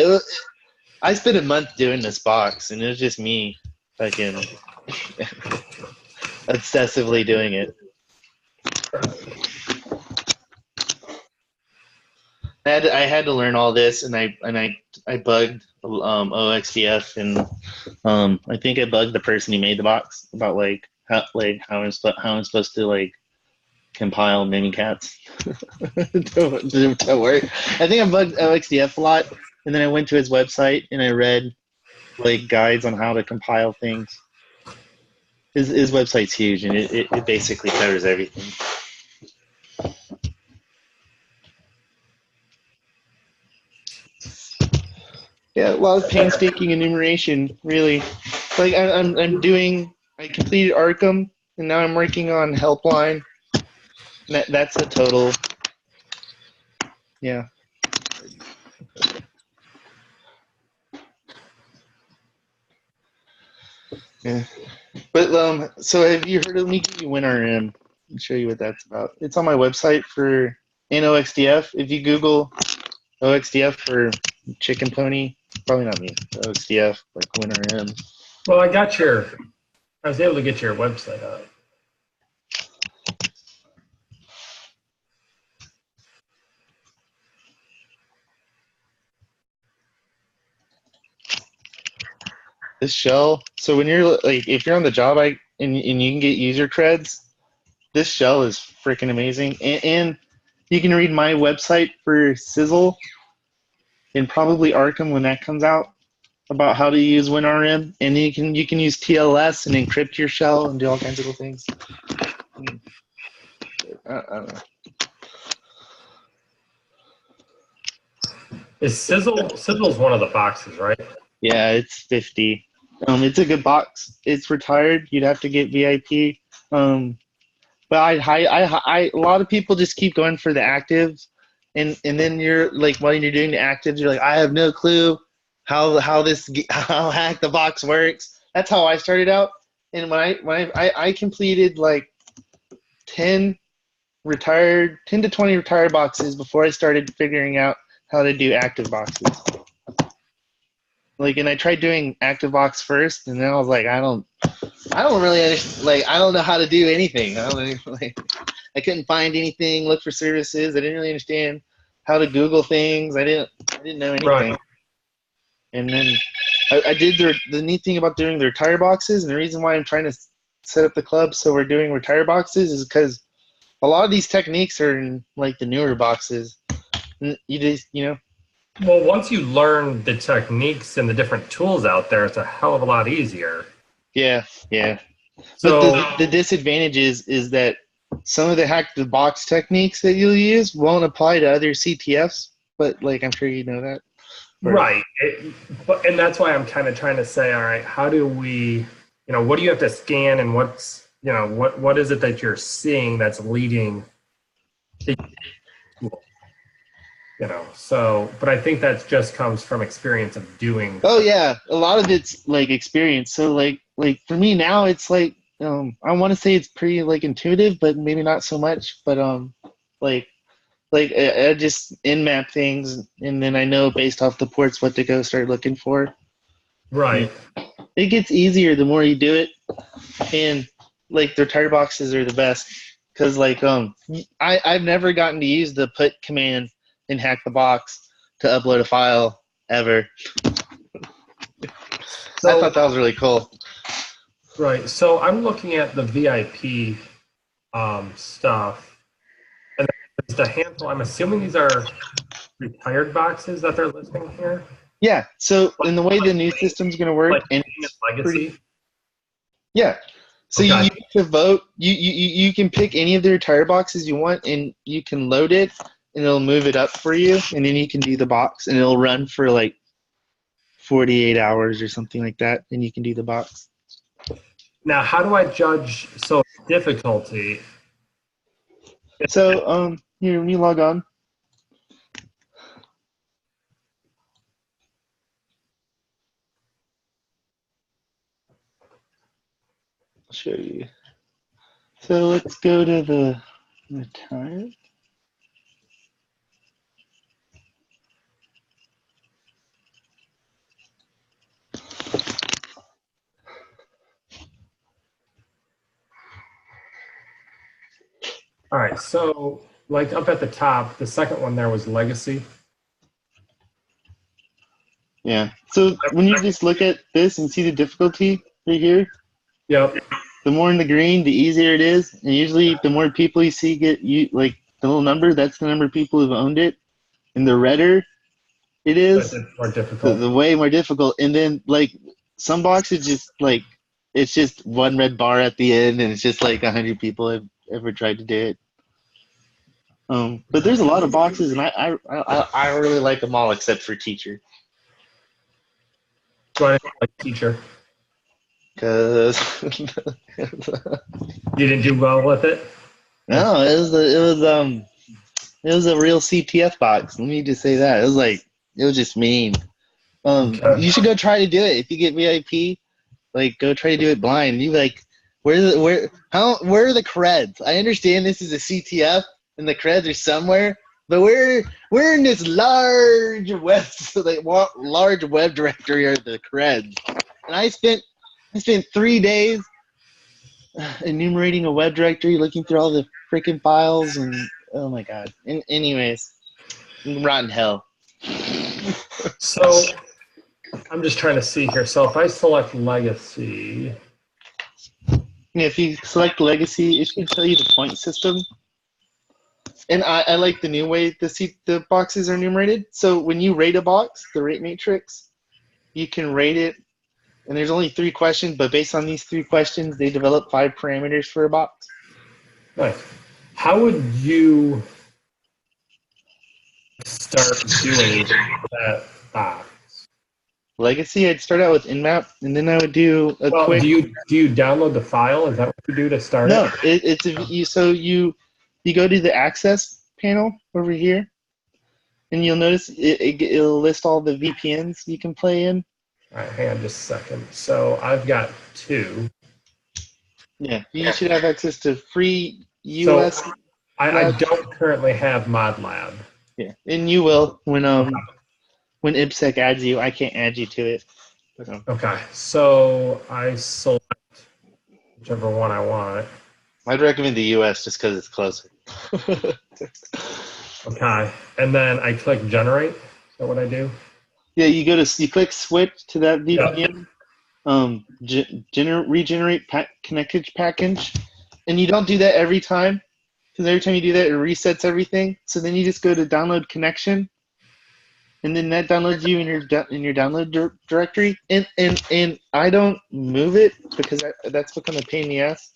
I spent a month doing this box, and it was just me, fucking obsessively doing it. I had to learn all this, and I bugged OXDF, and I think I bugged the person who made the box about how I'm supposed to like compile Mimikatz to work. I think I bugged OXDF a lot, and then I went to his website and I read like guides on how to compile things. His website's huge, and it basically covers everything. Yeah, a lot of painstaking enumeration, really. Like I completed Arkham, and now I'm working on Helpline. That's a total. Yeah. Yeah. But so have you heard of me? Give you WinRM and show you what that's about. It's on my website for OXDF. If you Google OXDF for Chicken Pony, probably not me. OXDF like WinRM. Well, I was able to get your website up. This shell. So when you're like, if you're on the job, and you can get user creds, this shell is freaking amazing. And you can read my website for Sizzle and probably Arkham when that comes out about how to use WinRM, and you can use TLS and encrypt your shell and do all kinds of cool things. I don't know. Is Sizzle's one of the boxes, right? Yeah, it's 50. It's a good box. It's retired. You'd have to get VIP. But a lot of people just keep going for the actives, and then you're like, while you're doing the actives, you're like, I have no clue how hack the box works. That's how I started out. And when I completed like 10 to 20 retired boxes before I started figuring out how to do active boxes. Like, and I tried doing ActiveBox first, and then I was like, I don't really understand. Like, I don't know how to do anything. I couldn't find anything. Look for services. I didn't really understand how to Google things. I didn't know anything. Right. And then I did the neat thing about doing the retire boxes, and the reason why I'm trying to set up the club so we're doing retire boxes is because a lot of these techniques are in like the newer boxes. And you just, Well, once you learn the techniques and the different tools out there, it's a hell of a lot easier. Yeah. So but the disadvantage is that some of the hack the box techniques that you'll use won't apply to other CTFs. But like, I'm sure you know that. Right. And that's why I'm kind of trying to say, all right, how do we, what do you have to scan, and what's, what is it that you're seeing that's leading to, so, but I think that just comes from experience of doing. Oh yeah, a lot of it's like experience. So like for me now, it's like I want to say it's pretty like intuitive, but maybe not so much. But like I just in-map things, and then I know based off the ports what to go start looking for. Right. It gets easier the more you do it, and like their tire boxes are the best because like I've never gotten to use the put command and hack the box to upload a file ever. So I thought that was really cool. Right. So I'm looking at the VIP stuff, and there's the handful. I'm assuming these are retired boxes that they're listing here. Yeah. So in the way the new system's going to work, Like and legacy. Yeah. So Okay. you can vote. You can pick any of their tire boxes you want, and you can load it, and it'll move it up for you, and then you can do the box, and it'll run for like 48 hours or something like that, and you can do the box. Now, how do I judge difficulty? So here, when you log on, I'll show you. So let's go to the time. All right. So, like up at the top, the second one there was legacy. Yeah. So when you just look at this and see the difficulty right here, Yep. the more in the green, the easier it is. And usually the more people you see get like the little number, that's the number of people who've owned it. And the redder it is, That's more difficult. the way more difficult. And then like some boxes just like it's just one red bar at the end, and it's just like 100 people have ever tried to do it. But there's a lot of boxes, and I really like them all except for teacher. Why like teacher? Cause You didn't do well with it. no, it was a real CTF box. Let me just say that it was just mean. Okay. You should go try to do it if you get VIP. Like, go try to do it blind. You like, where are the creds? I understand this is a CTF and the creds are somewhere, but we're in this large large web directory are the creds. And I spent 3 days enumerating a web directory, looking through all the freaking files, and oh my god. Anyways, rotten hell. So I'm just trying to see here. So if I select legacy, If you select legacy, it should tell you the point system. And I like the new way the boxes are enumerated. So when you rate a box, the rate matrix, you can rate it, and there's only 3 questions, but based on these 3 questions, they develop 5 parameters for a box. nice. How would you start doing that box? Legacy, I'd start out with InMap, and then I would do a quick. Do you download the file? Is that what you do to start No, it? you go to the access panel over here, and you'll notice it'll list all the VPNs you can play in. All right, hang on just a second. So I've got 2. Yeah, you should have access to free US. So I don't currently have ModLab. Yeah, and you will when IPSec adds you. I can't add you to it. Okay, so I select whichever one I want. I'd recommend the US just because it's closer. Okay, and then I click generate. Is that what I do? Yeah, you click switch to that VPN. Regenerate connected package, and you don't do that every time, because every time you do that, it resets everything. So then you just go to download connection, and then that downloads you in your download directory. And I don't move it because that's become a pain in the ass.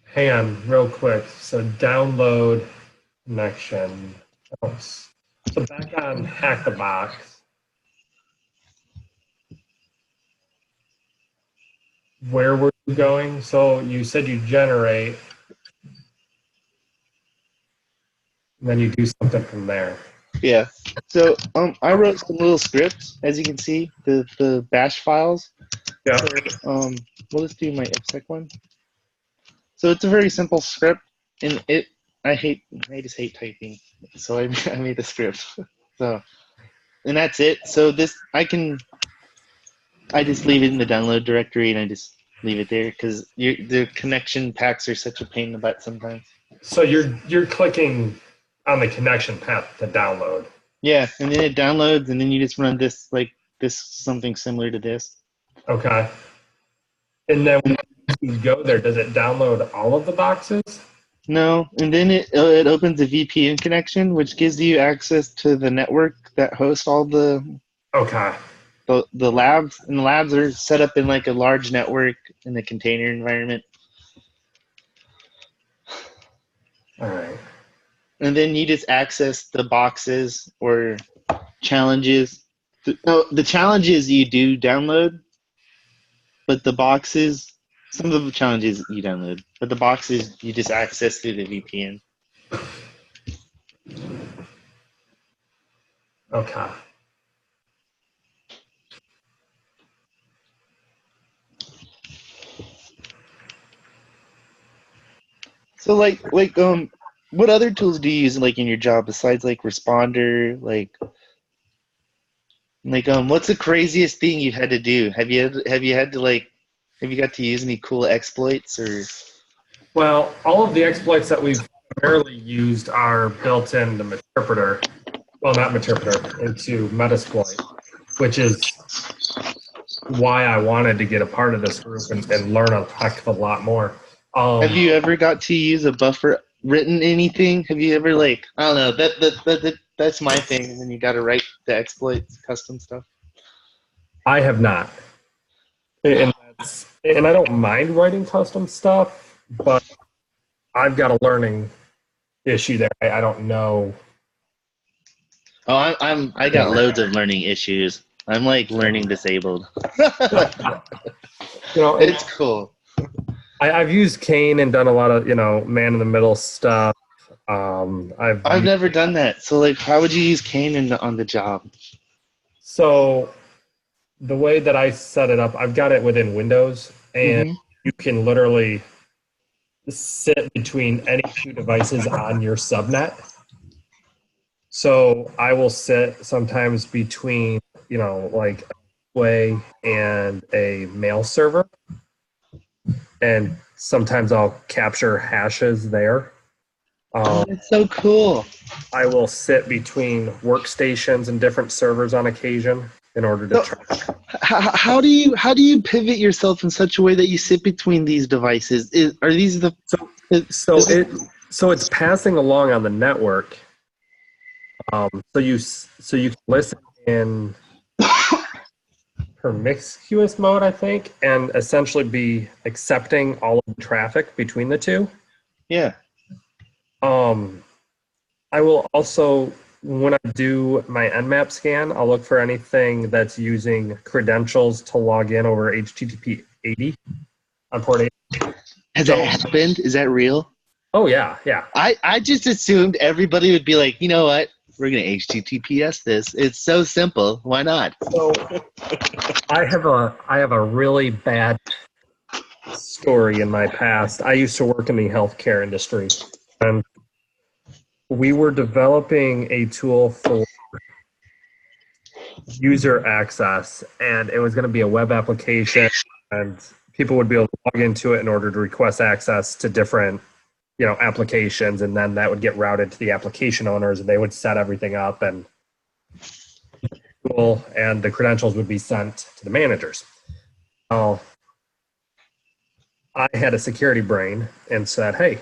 Hang on, real quick. So download connection. So back on Hack the Box. Where were you going? So you said you generate, and then you do something from there. Yeah. So I wrote some little scripts, as you can see, the bash files. Yeah. So, we'll just do my IPSec one. So it's a very simple script, and I just hate typing, so I made a script. So, and that's it. So I just leave it in the download directory, and I just leave it there because the connection packs are such a pain in the butt sometimes. So you're clicking on the connection path to download. Yeah, and then it downloads, and then you just run this something similar to this. Okay. And then when you go there, does it download all of the boxes? No, and then it opens a VPN connection, which gives you access to the network that hosts all the Okay. labs, and the labs are set up in like a large network in a container environment. All right. And then you just access the boxes or challenges. The challenges you do download, but the boxes, some of the challenges you download, but the boxes you just access through the VPN. Okay. So what other tools do you use like in your job besides like Responder? What's the craziest thing you've had to do? Have you got to use any cool exploits or? Well, all of the exploits that we've primarily used are built into Meterpreter. Well, not Meterpreter, into Metasploit, which is why I wanted to get a part of this group and learn a heck of a lot more. Have you ever got to use a buffer written anything? Have you ever I don't know, that's my thing, and then you got to write the exploits, custom stuff. I have not. And I don't mind writing custom stuff, but I've got a learning issue there. I don't know. Oh, I got loads of learning issues. I'm like learning disabled. It's cool. I've used Kane and done a lot of man in the middle stuff. I've never done that. So how would you use Kane on the job? So the way that I set it up, I've got it within Windows, and you can literally sit between any two devices on your subnet. So I will sit sometimes between, like a way and a mail server. And sometimes I'll capture hashes there. That's so cool. I will sit between workstations and different servers on occasion in order to track. How do you pivot yourself in such a way that you sit between these devices? Are these the so it's passing along on the network. So you can listen in promiscuous mode, I think, and essentially be accepting all of the traffic between the two. Yeah. I will also, when I do my Nmap scan, I'll look for anything that's using credentials to log in over HTTP 80 on port 80. Has that happened? Is that real? Oh, yeah. I just assumed everybody would be like, you know what? We're going to HTTPS this. It's so simple. Why not? So I have a really bad story in my past. I used to work in the healthcare industry, and we were developing a tool for user access, and it was going to be a web application, and people would be able to log into it in order to request access to different applications, and then that would get routed to the application owners, and they would set everything up, and the credentials would be sent to the managers. I had a security brain and said, hey,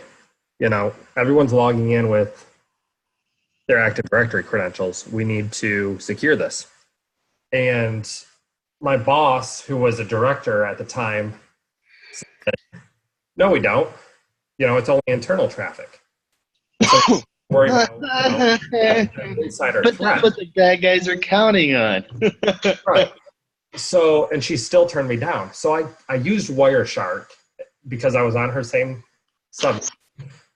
everyone's logging in with their Active Directory credentials. We need to secure this. And my boss, who was a director at the time, said, no, we don't. It's only internal traffic. So worry about insider but threat. That's what the bad guys are counting on. Right. So, and she still turned me down. So I used Wireshark because I was on her same sub.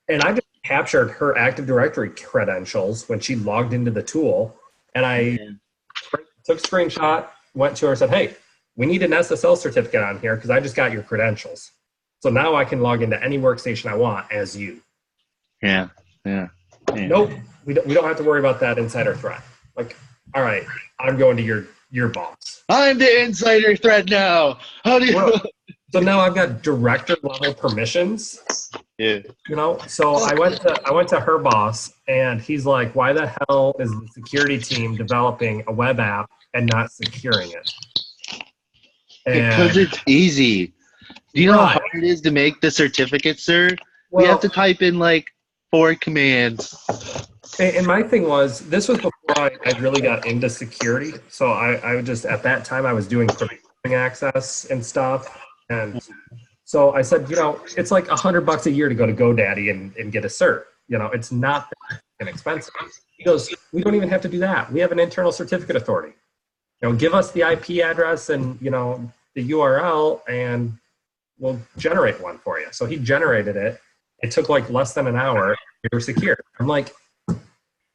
And I just captured her Active Directory credentials when she logged into the tool. And I took a screenshot, went to her and said, hey, we need an SSL certificate on here because I just got your credentials. So now I can log into any workstation I want as you. Yeah. Nope, we don't have to worry about that insider threat. Like, all right, I'm going to your boss. I'm the insider threat now. How do you? Well, so now I've got director level permissions. Yeah. You know, so I went to her boss, and he's like, "Why the hell is the security team developing a web app and not securing it?" Because And it's easy. Do you know how Right. hard it is to make the certificate, sir? We well, have to type in like 4 commands. and my thing was, this was before I really got into security. So I would just, at that time, I was doing crypto access and stuff. And so I said, you know, it's like $100 a year to go to GoDaddy and get a cert. You know, it's not that expensive. He goes, we don't even have to do that. We have an internal certificate authority. You know, give us the IP address and, you know, the URL, and we'll generate one for you. So he generated it. It took like less than an hour. We were secure. I'm like,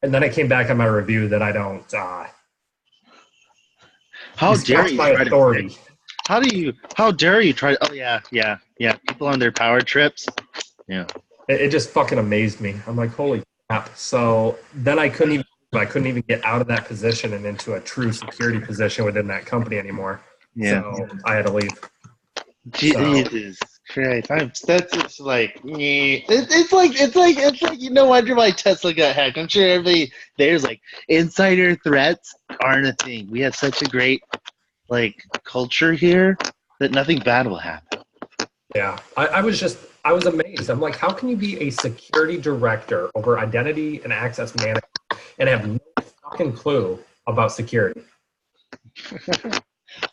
and then I came back on my review that I don't. How dare you my try authority? How dare you try? Oh yeah. People on their power trips. Yeah. It just fucking amazed me. I'm like, holy crap. So then I couldn't even get out of that position and into a true security position within that company anymore. Yeah. So I had to leave. Jesus Christ! That's just like it's like you no wonder why Tesla got hacked. I'm sure everybody there's like insider threats aren't a thing. We have such a great like culture here that nothing bad will happen. Yeah, I was amazed. I'm like, how can you be a security director over identity and access management and have no fucking clue about security?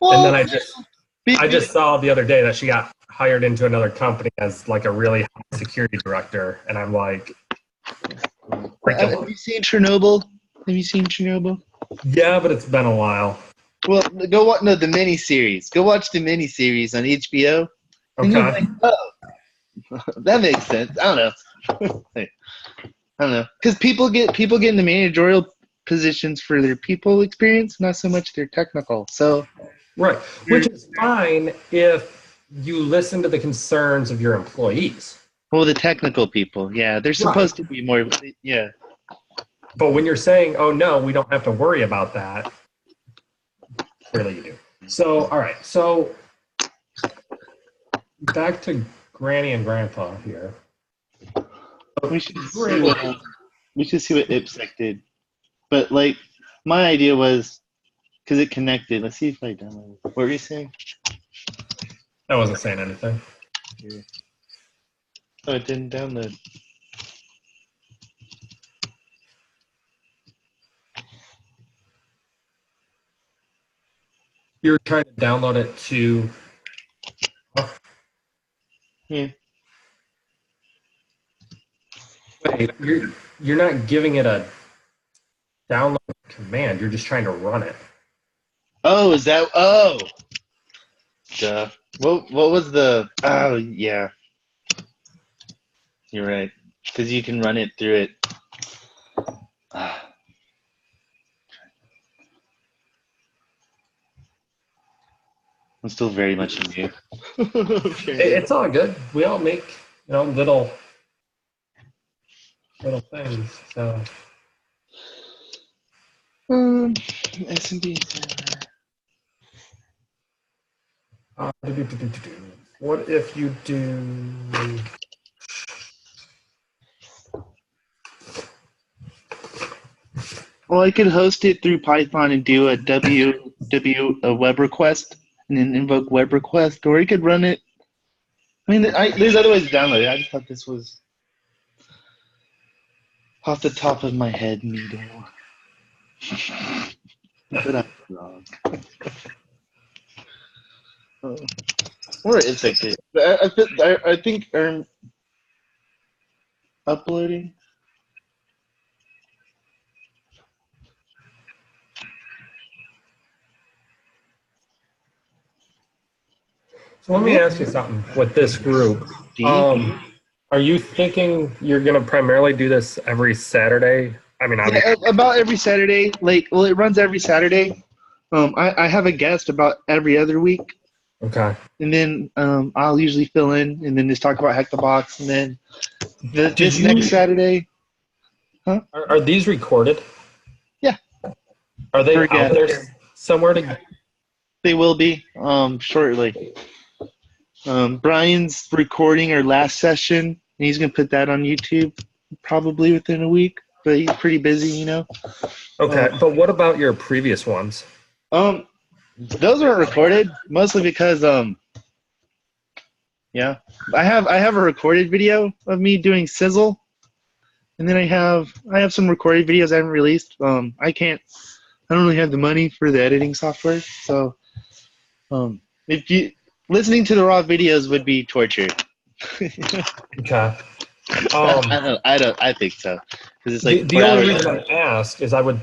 And then I just saw the other day that she got hired into another company as like a really high security director, and I'm like, have you seen Chernobyl? Have you seen Chernobyl? yeah, but it's been a while. Well, go watch the miniseries. Go watch the miniseries on HBO. And you'll Okay. think, oh, that makes sense. I don't know. Because people get into managerial positions for their people experience, not so much their technical. So, Right, which is fine if you listen to the concerns of your employees. well, the technical people, yeah, they're supposed to be more, yeah. But when you're saying, oh no, we don't have to worry about that, clearly you do. So, all right, so back to Granny and Grandpa here. We should see what IPSec did. But, like, my idea was, because it connected, let's see if I download it. What were you saying? I wasn't saying anything. Yeah. Oh, it didn't download. You were trying to download it to... Yeah. Wait, you're not giving it a download command. You're just trying to run it. Oh, is that? Oh, duh. What was the? Oh, yeah. You're right. Because you can run it through it. I'm still very much new. It's all good. We all make, you know, little things. So. S&D. What if you do? Well, I could host it through Python and do a a web request and then invoke web request, or you could run it. I mean, there's other ways to download it. I just thought this was off the top of my head, neato. But I'm wrong. Or it's like this. I think uploading. So let me ask you something with this group. Are you thinking you're going to primarily do this every Saturday? I mean, About every Saturday. It runs every Saturday. I have a guest about every other week. Okay. and then I'll usually fill in, and then just talk about Hack the Box, and then this next Saturday. Are these recorded? Yeah. Are they For out guests. there somewhere to? They will be shortly. Brian's recording our last session, and he's gonna put that on YouTube probably within a week. But he's pretty busy, you know. Okay, but what about your previous ones? Those weren't recorded mostly because yeah, I have a recorded video of me doing sizzle, and then I have some recorded videos I haven't released. I don't really have the money for the editing software, so if you listening to the raw videos would be torture. Okay. I think so, because it's like The only reason I ask is I would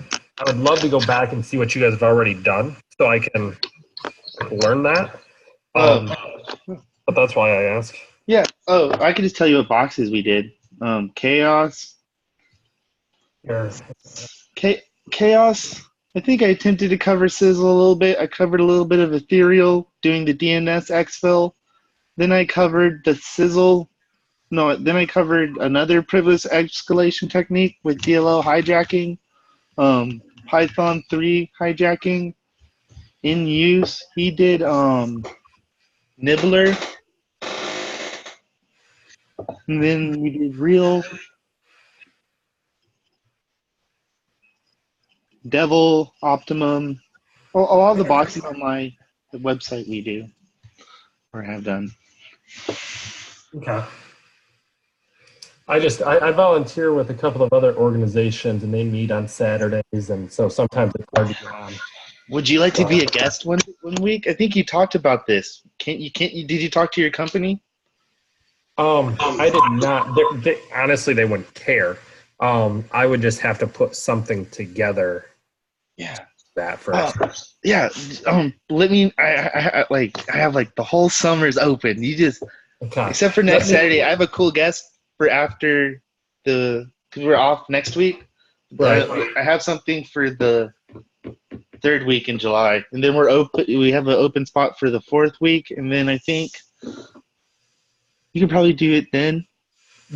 love to go back and see what you guys have already done, so I can learn that. But that's why I ask. Yeah. Oh, I can just tell you what boxes we did. Chaos. Here. Chaos. I think I attempted to cover Sizzle a little bit. I covered a little bit of Ethereal doing the DNS exfil. Then I covered the Sizzle. No, then I covered another privilege escalation technique with DLL hijacking, Python 3 hijacking. In use, he did Nibbler. And then we did Real. Devil, Optimum, a lot of the boxes on the website we do or have done. Okay. I volunteer with a couple of other organizations, and they meet on Saturdays, and so sometimes it's hard to get on. Would you like to be a guest one week? I think you talked about this. Did you talk to your company? I did not. Honestly, they wouldn't care. I would just have to put something together. Yeah. That first. Yeah. Let me. I have like the whole summer's open. You just. Okay. Except for next Saturday, I have a cool guest for after because we're off next week. Right. I have something for the third week in July, and then we're open. We have an open spot for the fourth week, and then I think you can probably do it then.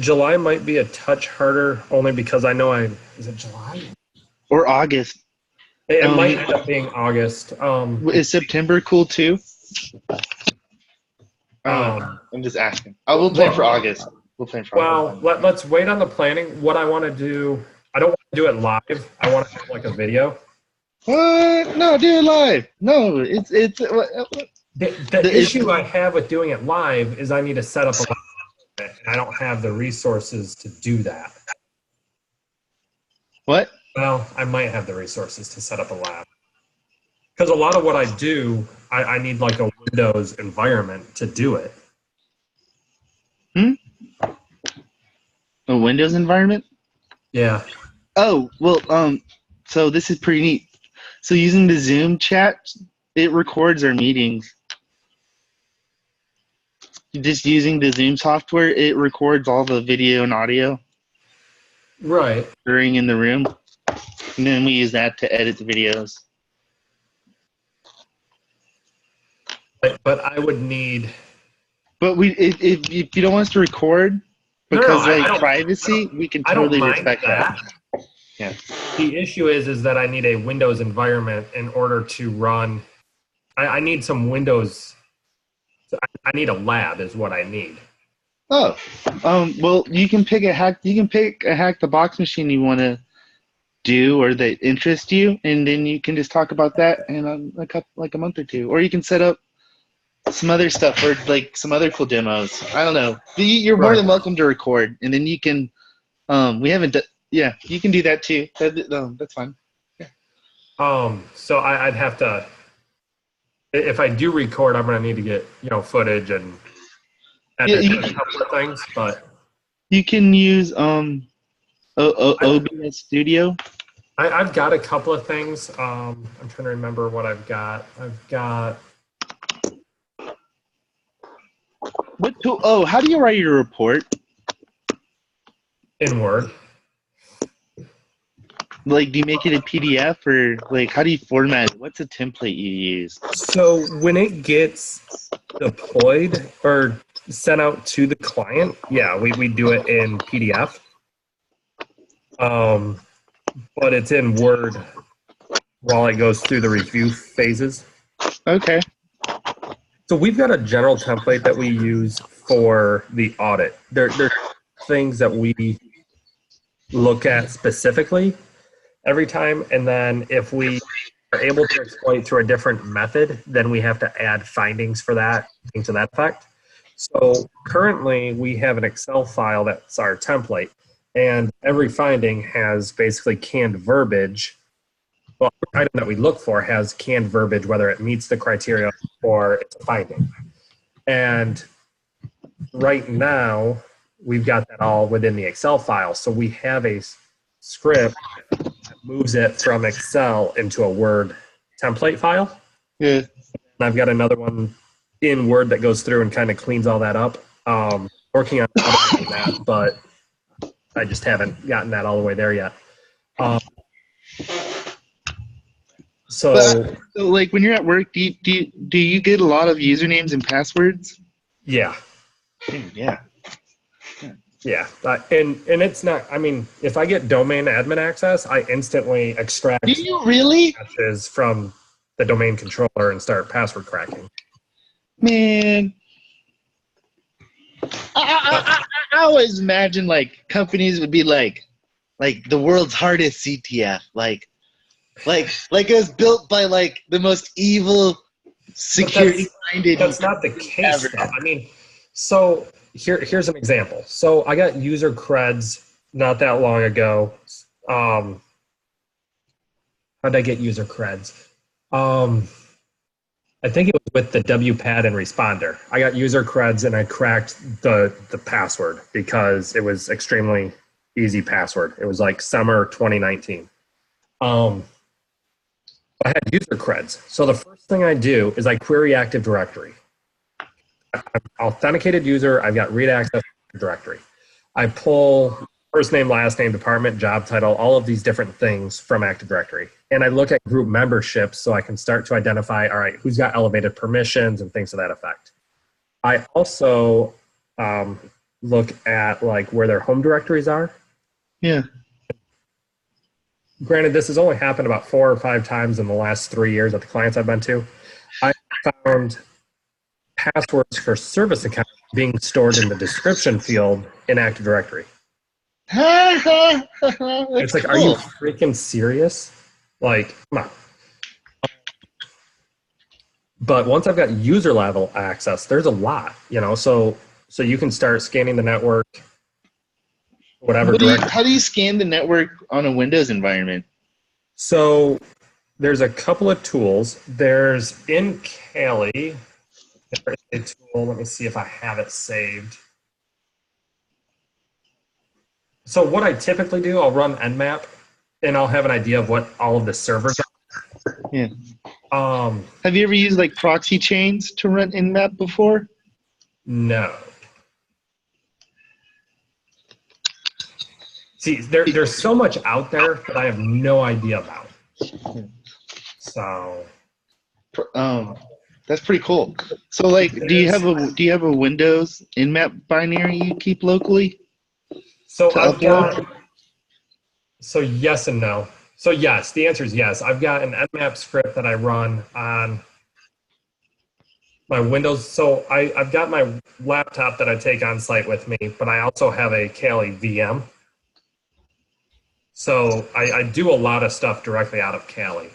July might be a touch harder, only because I know is it July or August? It might end up being August. Is September cool too? I'm just asking. We'll plan for August. We'll plan for August. Well, let's wait on the planning. What I want to do, I don't want to do it live. I want to have like a video. What? No, do it live. No, it's the issue I have with doing it live is I need to set up a live, and I don't have the resources to do that. What? Well, I might have the resources to set up a lab. Because a lot of what I do, I need like a Windows environment to do it. A Windows environment? Yeah. Oh, well, so this is pretty neat. So using the Zoom chat, it records our meetings. Just using the Zoom software, it records all the video and audio. Right. During in the room. And then we use that to edit the videos. But I would need. But if you don't want us to record because privacy, we can totally respect that. Yeah. The issue is that I need a Windows environment in order to run. I need some Windows. I need a lab, is what I need. Oh, well, you can pick a hack. You can pick a hack the box machine you want to do or that interest you, and then you can just talk about that in like a month or two. Or you can set up some other stuff or like some other cool demos. I don't know. You're more than welcome to record, and then you can. We haven't done. Yeah, you can do that too. That's fine. Yeah. So I'd have to. If I do record, I'm gonna need to get footage and edit a couple of things, but you can use OBS Studio. I've got a couple of things. I'm trying to remember what I've got. I've got. What tool? Oh, how do you write your report? In Word. Like, do you make it a PDF or like how do you format it? What's a template you use? So when it gets deployed or sent out to the client, yeah, we do it in PDF. But it's in Word while it goes through the review phases. Okay. So we've got a general template that we use for the audit. There's things that we look at specifically every time, and then if we are able to exploit through a different method, then we have to add findings for that, things to that effect. So currently we have an Excel file that's our template, and every finding has basically canned verbiage. Well, every item that we look for has canned verbiage, whether it meets the criteria or it's a finding. And right now, we've got that all within the Excel file. So we have a script that moves it from Excel into a Word template file. Yeah. And I've got another one in Word that goes through and kind of cleans all that up. Working on that, but I just haven't gotten that all the way there yet. So like when you're at work, do you get a lot of usernames and passwords? yeah. Yeah. Yeah, and it's not. I mean, if I get domain admin access, I instantly extract Do you really? patches from the domain controller and start password cracking. Man, I always imagine like companies would be like the world's hardest CTF, like it was built by like the most evil security-minded. That's not the case, ever. though. I mean, so here's an example. So I got user creds not that long ago. How did I get user creds? I think it was with the WPAD and responder. I got user creds and I cracked the password because it was extremely easy password. It was like summer 2019. I had user creds. So the first thing I do is I query Active Directory. I'm authenticated user. I've got read access to directory. I pull first name, last name, department, job title, all of these different things from Active Directory. And I look at group memberships so I can start to identify, all right, who's got elevated permissions and things to that effect. I also look at like where their home directories are. Yeah. Granted, this has only happened about 4 or 5 times in the last 3 years at the clients I've been to. I found passwords for service accounts being stored in the description field in Active Directory. It's like, are you freaking serious? Like, come on. But once I've got user level access, there's a lot, so you can start scanning the network, whatever. How do you scan the network on a Windows environment? So there's a couple of tools. There's in Kali, there's a tool. Let me see if I have it saved. So what I typically do, I'll run Nmap, and I'll have an idea of what all of the servers are. Yeah. Have you ever used like proxy chains to run Nmap before? No. See, there's so much out there that I have no idea about. So. That's pretty cool. So, like, do you have a Windows Nmap binary you keep locally? So I've got. So yes and no. So yes, the answer is yes. I've got an Nmap script that I run on my Windows. So I've got my laptop that I take on site with me, but I also have a Kali VM. So I do a lot of stuff directly out of Kali.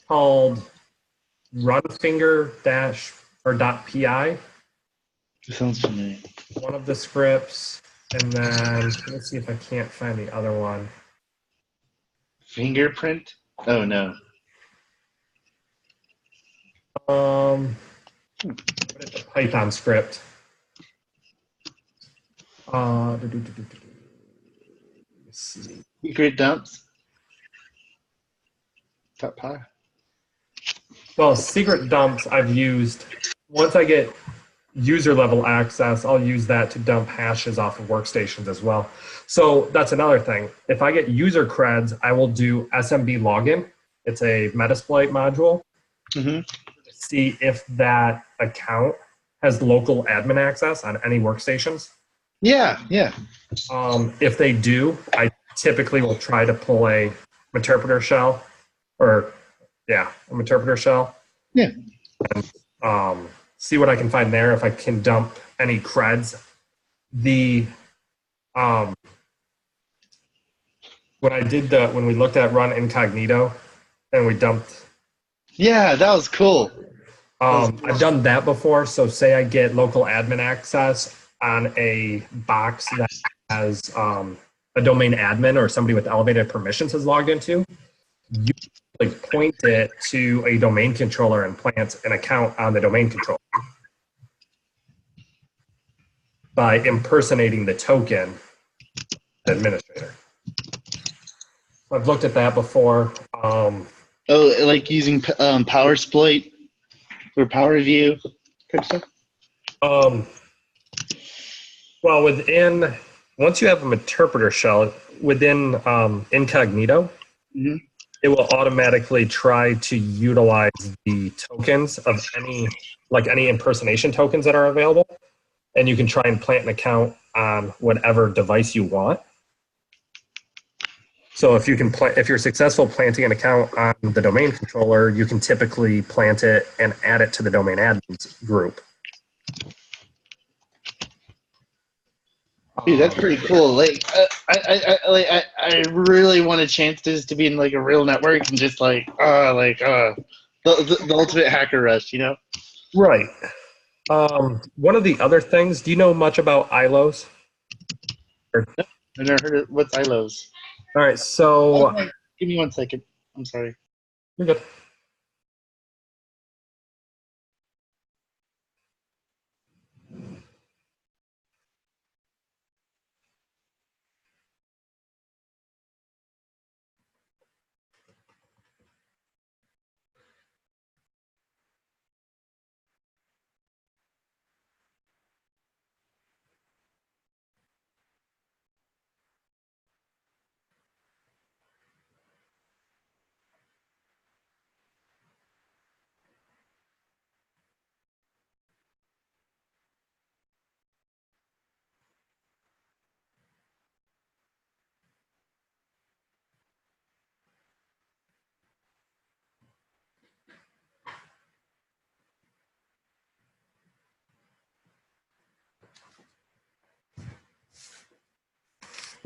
Called runfinger-.pi. Sounds familiar. One of the scripts, and then let's see if I can't find the other one. Fingerprint? Oh no. What is the Python script? Let's see. Secret dumps? .py. Well, secret dumps I've used once I get user level access, I'll use that to dump hashes off of workstations as well. So that's another thing. If I get user creds, I will do SMB login. It's a Metasploit module Mm-hmm. to see if that account has local admin access on any workstations. Yeah, yeah. If they do, I typically will try to pull a interpreter shell, or a interpreter shell. Yeah. And see what I can find there. If I can dump any creds, when we looked at run incognito, and we dumped. Yeah, that was cool. I've done that before. So say I get local admin access on a box that has a domain admin or somebody with elevated permissions has logged into, you point it to a domain controller and plant an account on the domain controller by impersonating the token administrator. I've looked at that before. Like using PowerSploit or PowerView type stuff? Well, once you have an interpreter shell within incognito, Mm-hmm. it will automatically try to utilize the tokens of any impersonation tokens that are available, and you can try and plant an account on whatever device you want. So if you're successful planting an account on the domain controller, you can typically plant it and add it to the domain admins group. Dude, that's pretty cool. Like, I really want a chance to be in like a real network and just the ultimate hacker rush, you know? Right. One of the other things, do you know much about ILOs? I've never heard of what's ILOs. All right, so Okay, give me 1 second. I'm sorry. you're good.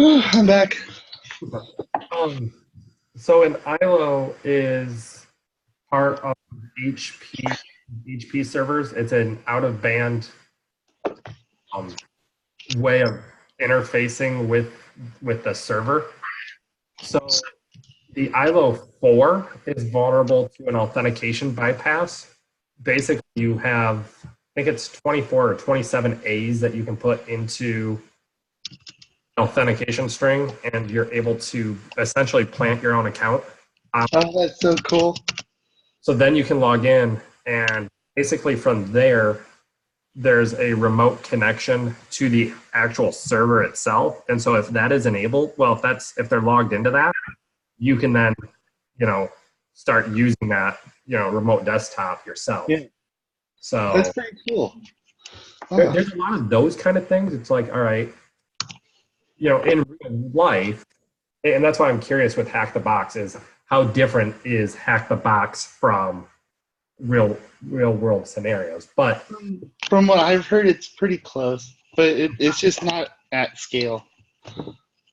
I'm back. So an ILO is part of HP servers. It's an out-of-band way of interfacing with the server. So the ILO 4 is vulnerable to an authentication bypass. Basically, you have, I think it's 24 or 27 A's that you can put into authentication string, and you're able to essentially plant your own account. Oh, that's so cool. So then you can log in, and basically from there, there's a remote connection to the actual server itself. And so if that is enabled, well, if they're logged into that, you can then, start using that, remote desktop yourself. Yeah. So That's pretty cool. there's a lot of those kind of things. It's like, all right, in real life, and that's why I'm curious with Hack the Box is how different is Hack the Box from real world scenarios. But from what I've heard, it's pretty close, but it's just not at scale.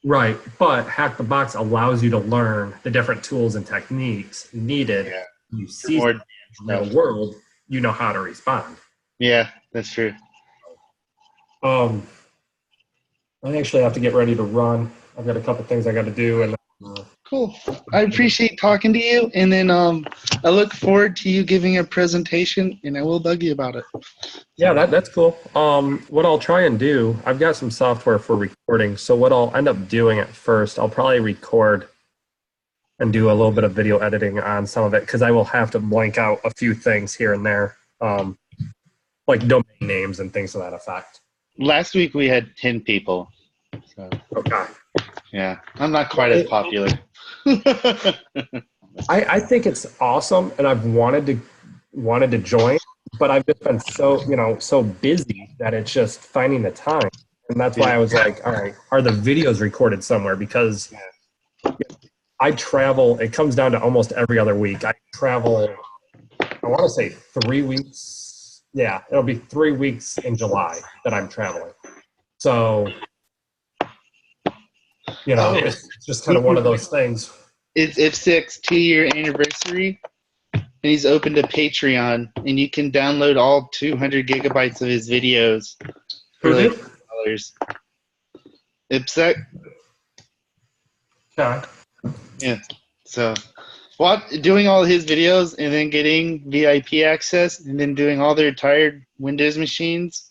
Right, but Hack the Box allows you to learn the different tools and techniques needed. Yeah. You see More in the real world, you know how to respond. Yeah, that's true. I actually have to get ready to run. I've got a couple things I got to do, and Cool. I appreciate talking to you, and then I look forward to you giving a presentation, and I will bug you about it. yeah, that's cool. What I'll try and do, I've got some software for recording, so what I'll end up doing at first, I'll probably record and do a little bit of video editing on some of it, because I will have to blank out a few things here and there. like domain names and things to that effect. Last week we had 10 people. So, Okay. yeah, I'm not quite as popular. I think it's awesome, and I've wanted to join, but I've just been so busy that it's just finding the time. And that's why I was like, all right, are the videos recorded somewhere? Because I travel, it comes down to almost every other week. I travel, I want to say 3 weeks. Yeah, it'll be 3 weeks in July that I'm traveling. So, it's just kind of one of those things. It's IPSIC's 2-year anniversary, and he's opened a Patreon, and you can download all 200 gigabytes of his videos for like $2. IPSIC. Okay. Yeah. So, doing all his videos and then getting VIP access, and then doing all their tired Windows machines,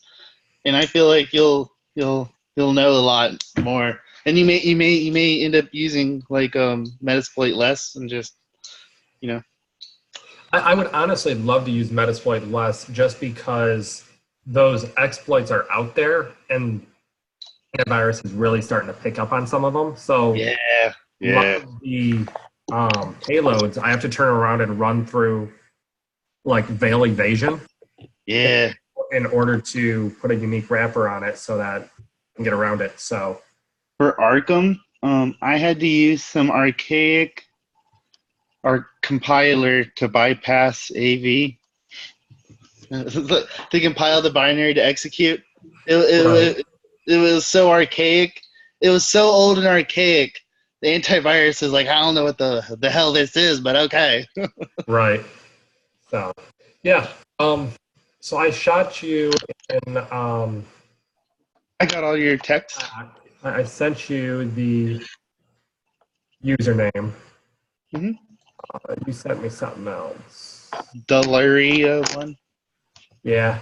and I feel like you'll know a lot more. And you may end up using like Metasploit less and just I would honestly love to use Metasploit less, just because those exploits are out there and antivirus is really starting to pick up on some of them. So yeah. a lot of the payloads I have to turn around and run through like veil evasion. Yeah. In order to put a unique wrapper on it so that I can get around it. So For Arkham, I had to use some archaic compiler to bypass AV. To compile the binary to execute. It was so archaic. It was so old and archaic. The antivirus is like, I don't know what the hell this is, but okay. Right. So, yeah. So I shot you in. I got all your texts. I sent you the username. Mm-hmm. You sent me something else. Delaria one. Yeah.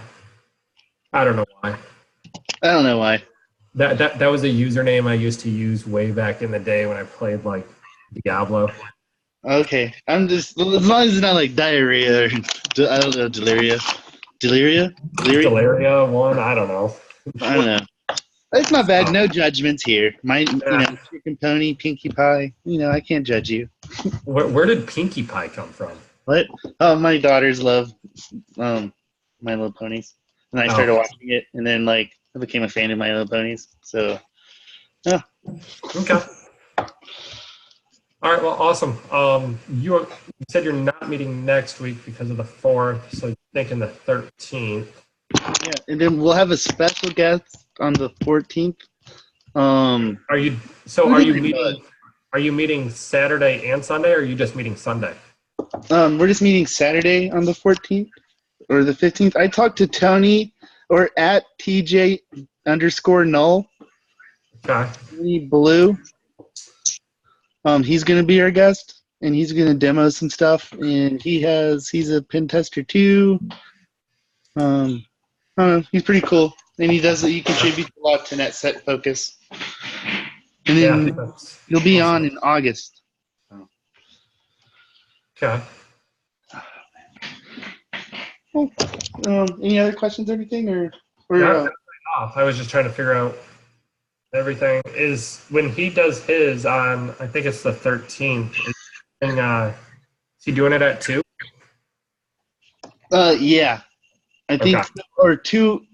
I don't know why. I don't know why. That was a username I used to use way back in the day when I played like Diablo. Okay, I'm just, as long as it's not like diarrhea or I don't know, delaria. Delaria one. I don't know. I don't know. It's not bad. No judgments here. Chicken pony, Pinkie Pie. I can't judge you. Where did Pinkie Pie come from? What? Oh, my daughters love My Little Ponies, and I started watching it, and then I became a fan of My Little Ponies. So, yeah. Okay. All right. Well, awesome. You said you're not meeting next week because of the 4th, so you're thinking the 13th. Yeah, and then we'll have a special guest on the 14th. Are you meeting Saturday and Sunday, or are you just meeting Sunday? We're just meeting Saturday on the 14th or the 15th. I talked to Tony or at TJ_null. Okay. Tony Blue. He's gonna be our guest, and he's gonna demo some stuff. And he's a pen tester too. I don't know. He's pretty cool, and he contributes a lot to NetSet Focus. And then he'll be on in August. Okay. Well, any other questions or anything, or I was just trying to figure out everything. Is when he does his on, I think it's the 13th. Is he doing it at 2? Yeah, I think or 2.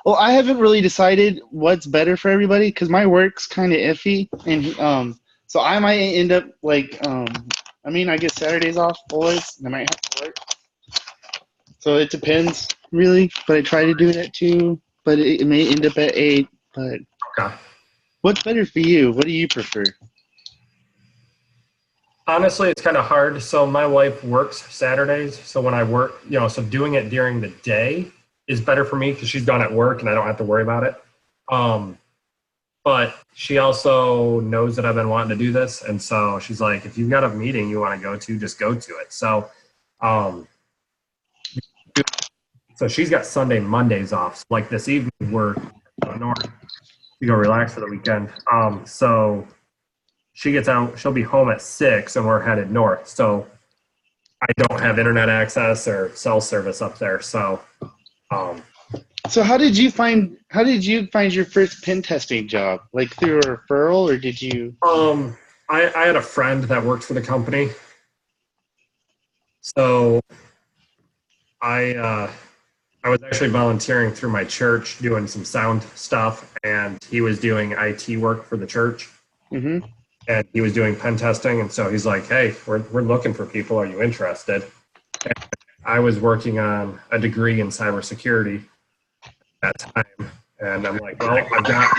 Well, I haven't really decided what's better for everybody because my work's kind of iffy, and so I might end up I get Saturdays off always, and I might have to work. So it depends, really. But I try to do it at 2, but it may end up at 8. But what's better for you? What do you prefer? Honestly, it's kind of hard. So my wife works Saturdays, so when I work, so doing it during the day is better for me because she's done at work and I don't have to worry about it. But she also knows that I've been wanting to do this, and so she's like, if you've got a meeting you want to go to, just go to it. So so she's got Sunday, Mondays off. So like this evening, we're going north to go relax for the weekend. So she gets out, she'll be home at 6, and we're headed north. So I don't have internet access or cell service up there. So So how did you find your first pen testing job? Like through a referral, or did you? I had a friend that worked for the company, so I was actually volunteering through my church doing some sound stuff, and he was doing IT work for the church, Mm-hmm. and he was doing pen testing, and so he's like, "Hey, we're looking for people. Are you interested?" And I was working on a degree in cybersecurity at that time, and I'm like, "Well, I've got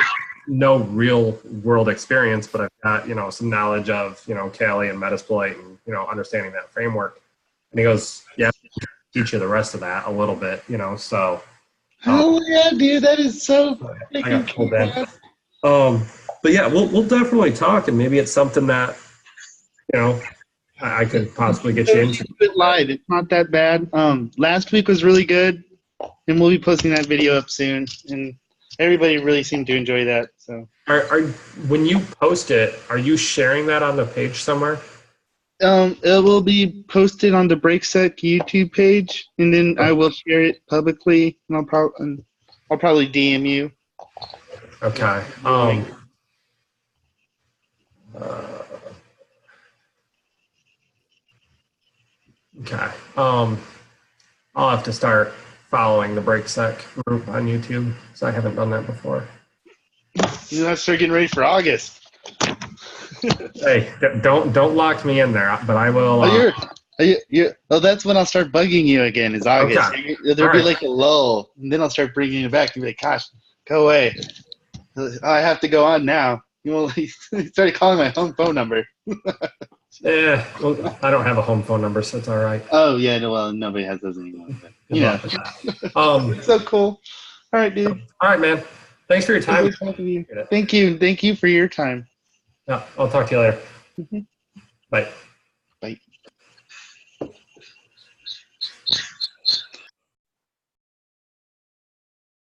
no real world experience, but I've got some knowledge of Kali and Metasploit and understanding that framework." And he goes, "Yeah, teach you the rest of that a little bit, so." Oh yeah, dude, that is so I got freaking pulled in. cool. But yeah, we'll definitely talk, and maybe it's something that I could possibly get you into. Do it live. It's not that bad. Last week was really good, and we'll be posting that video up soon. And everybody really seemed to enjoy that. So, When you post it, are you sharing that on the page somewhere? it will be posted on the BreakSec YouTube page, and then I will share it publicly. And I'll probably DM you. Okay. Okay. I'll have to start following the BreakSec group on YouTube, so I haven't done that before. You know, start getting ready for August. Hey, don't lock me in there, but I will. Oh, that's when I'll start bugging you again. Is August? Okay. There'll be like a lull, and then I'll start bringing you back. You'll be like, "Gosh, go away! I have to go on now." He started calling my home phone number. Well, I don't have a home phone number, so it's all right. Oh yeah, no, well, nobody has those anymore. But, yeah, It's so cool. All right, dude. All right, man. Thanks for your time. Thank you for your time. Yeah, I'll talk to you later. Mhm. Bye. Bye.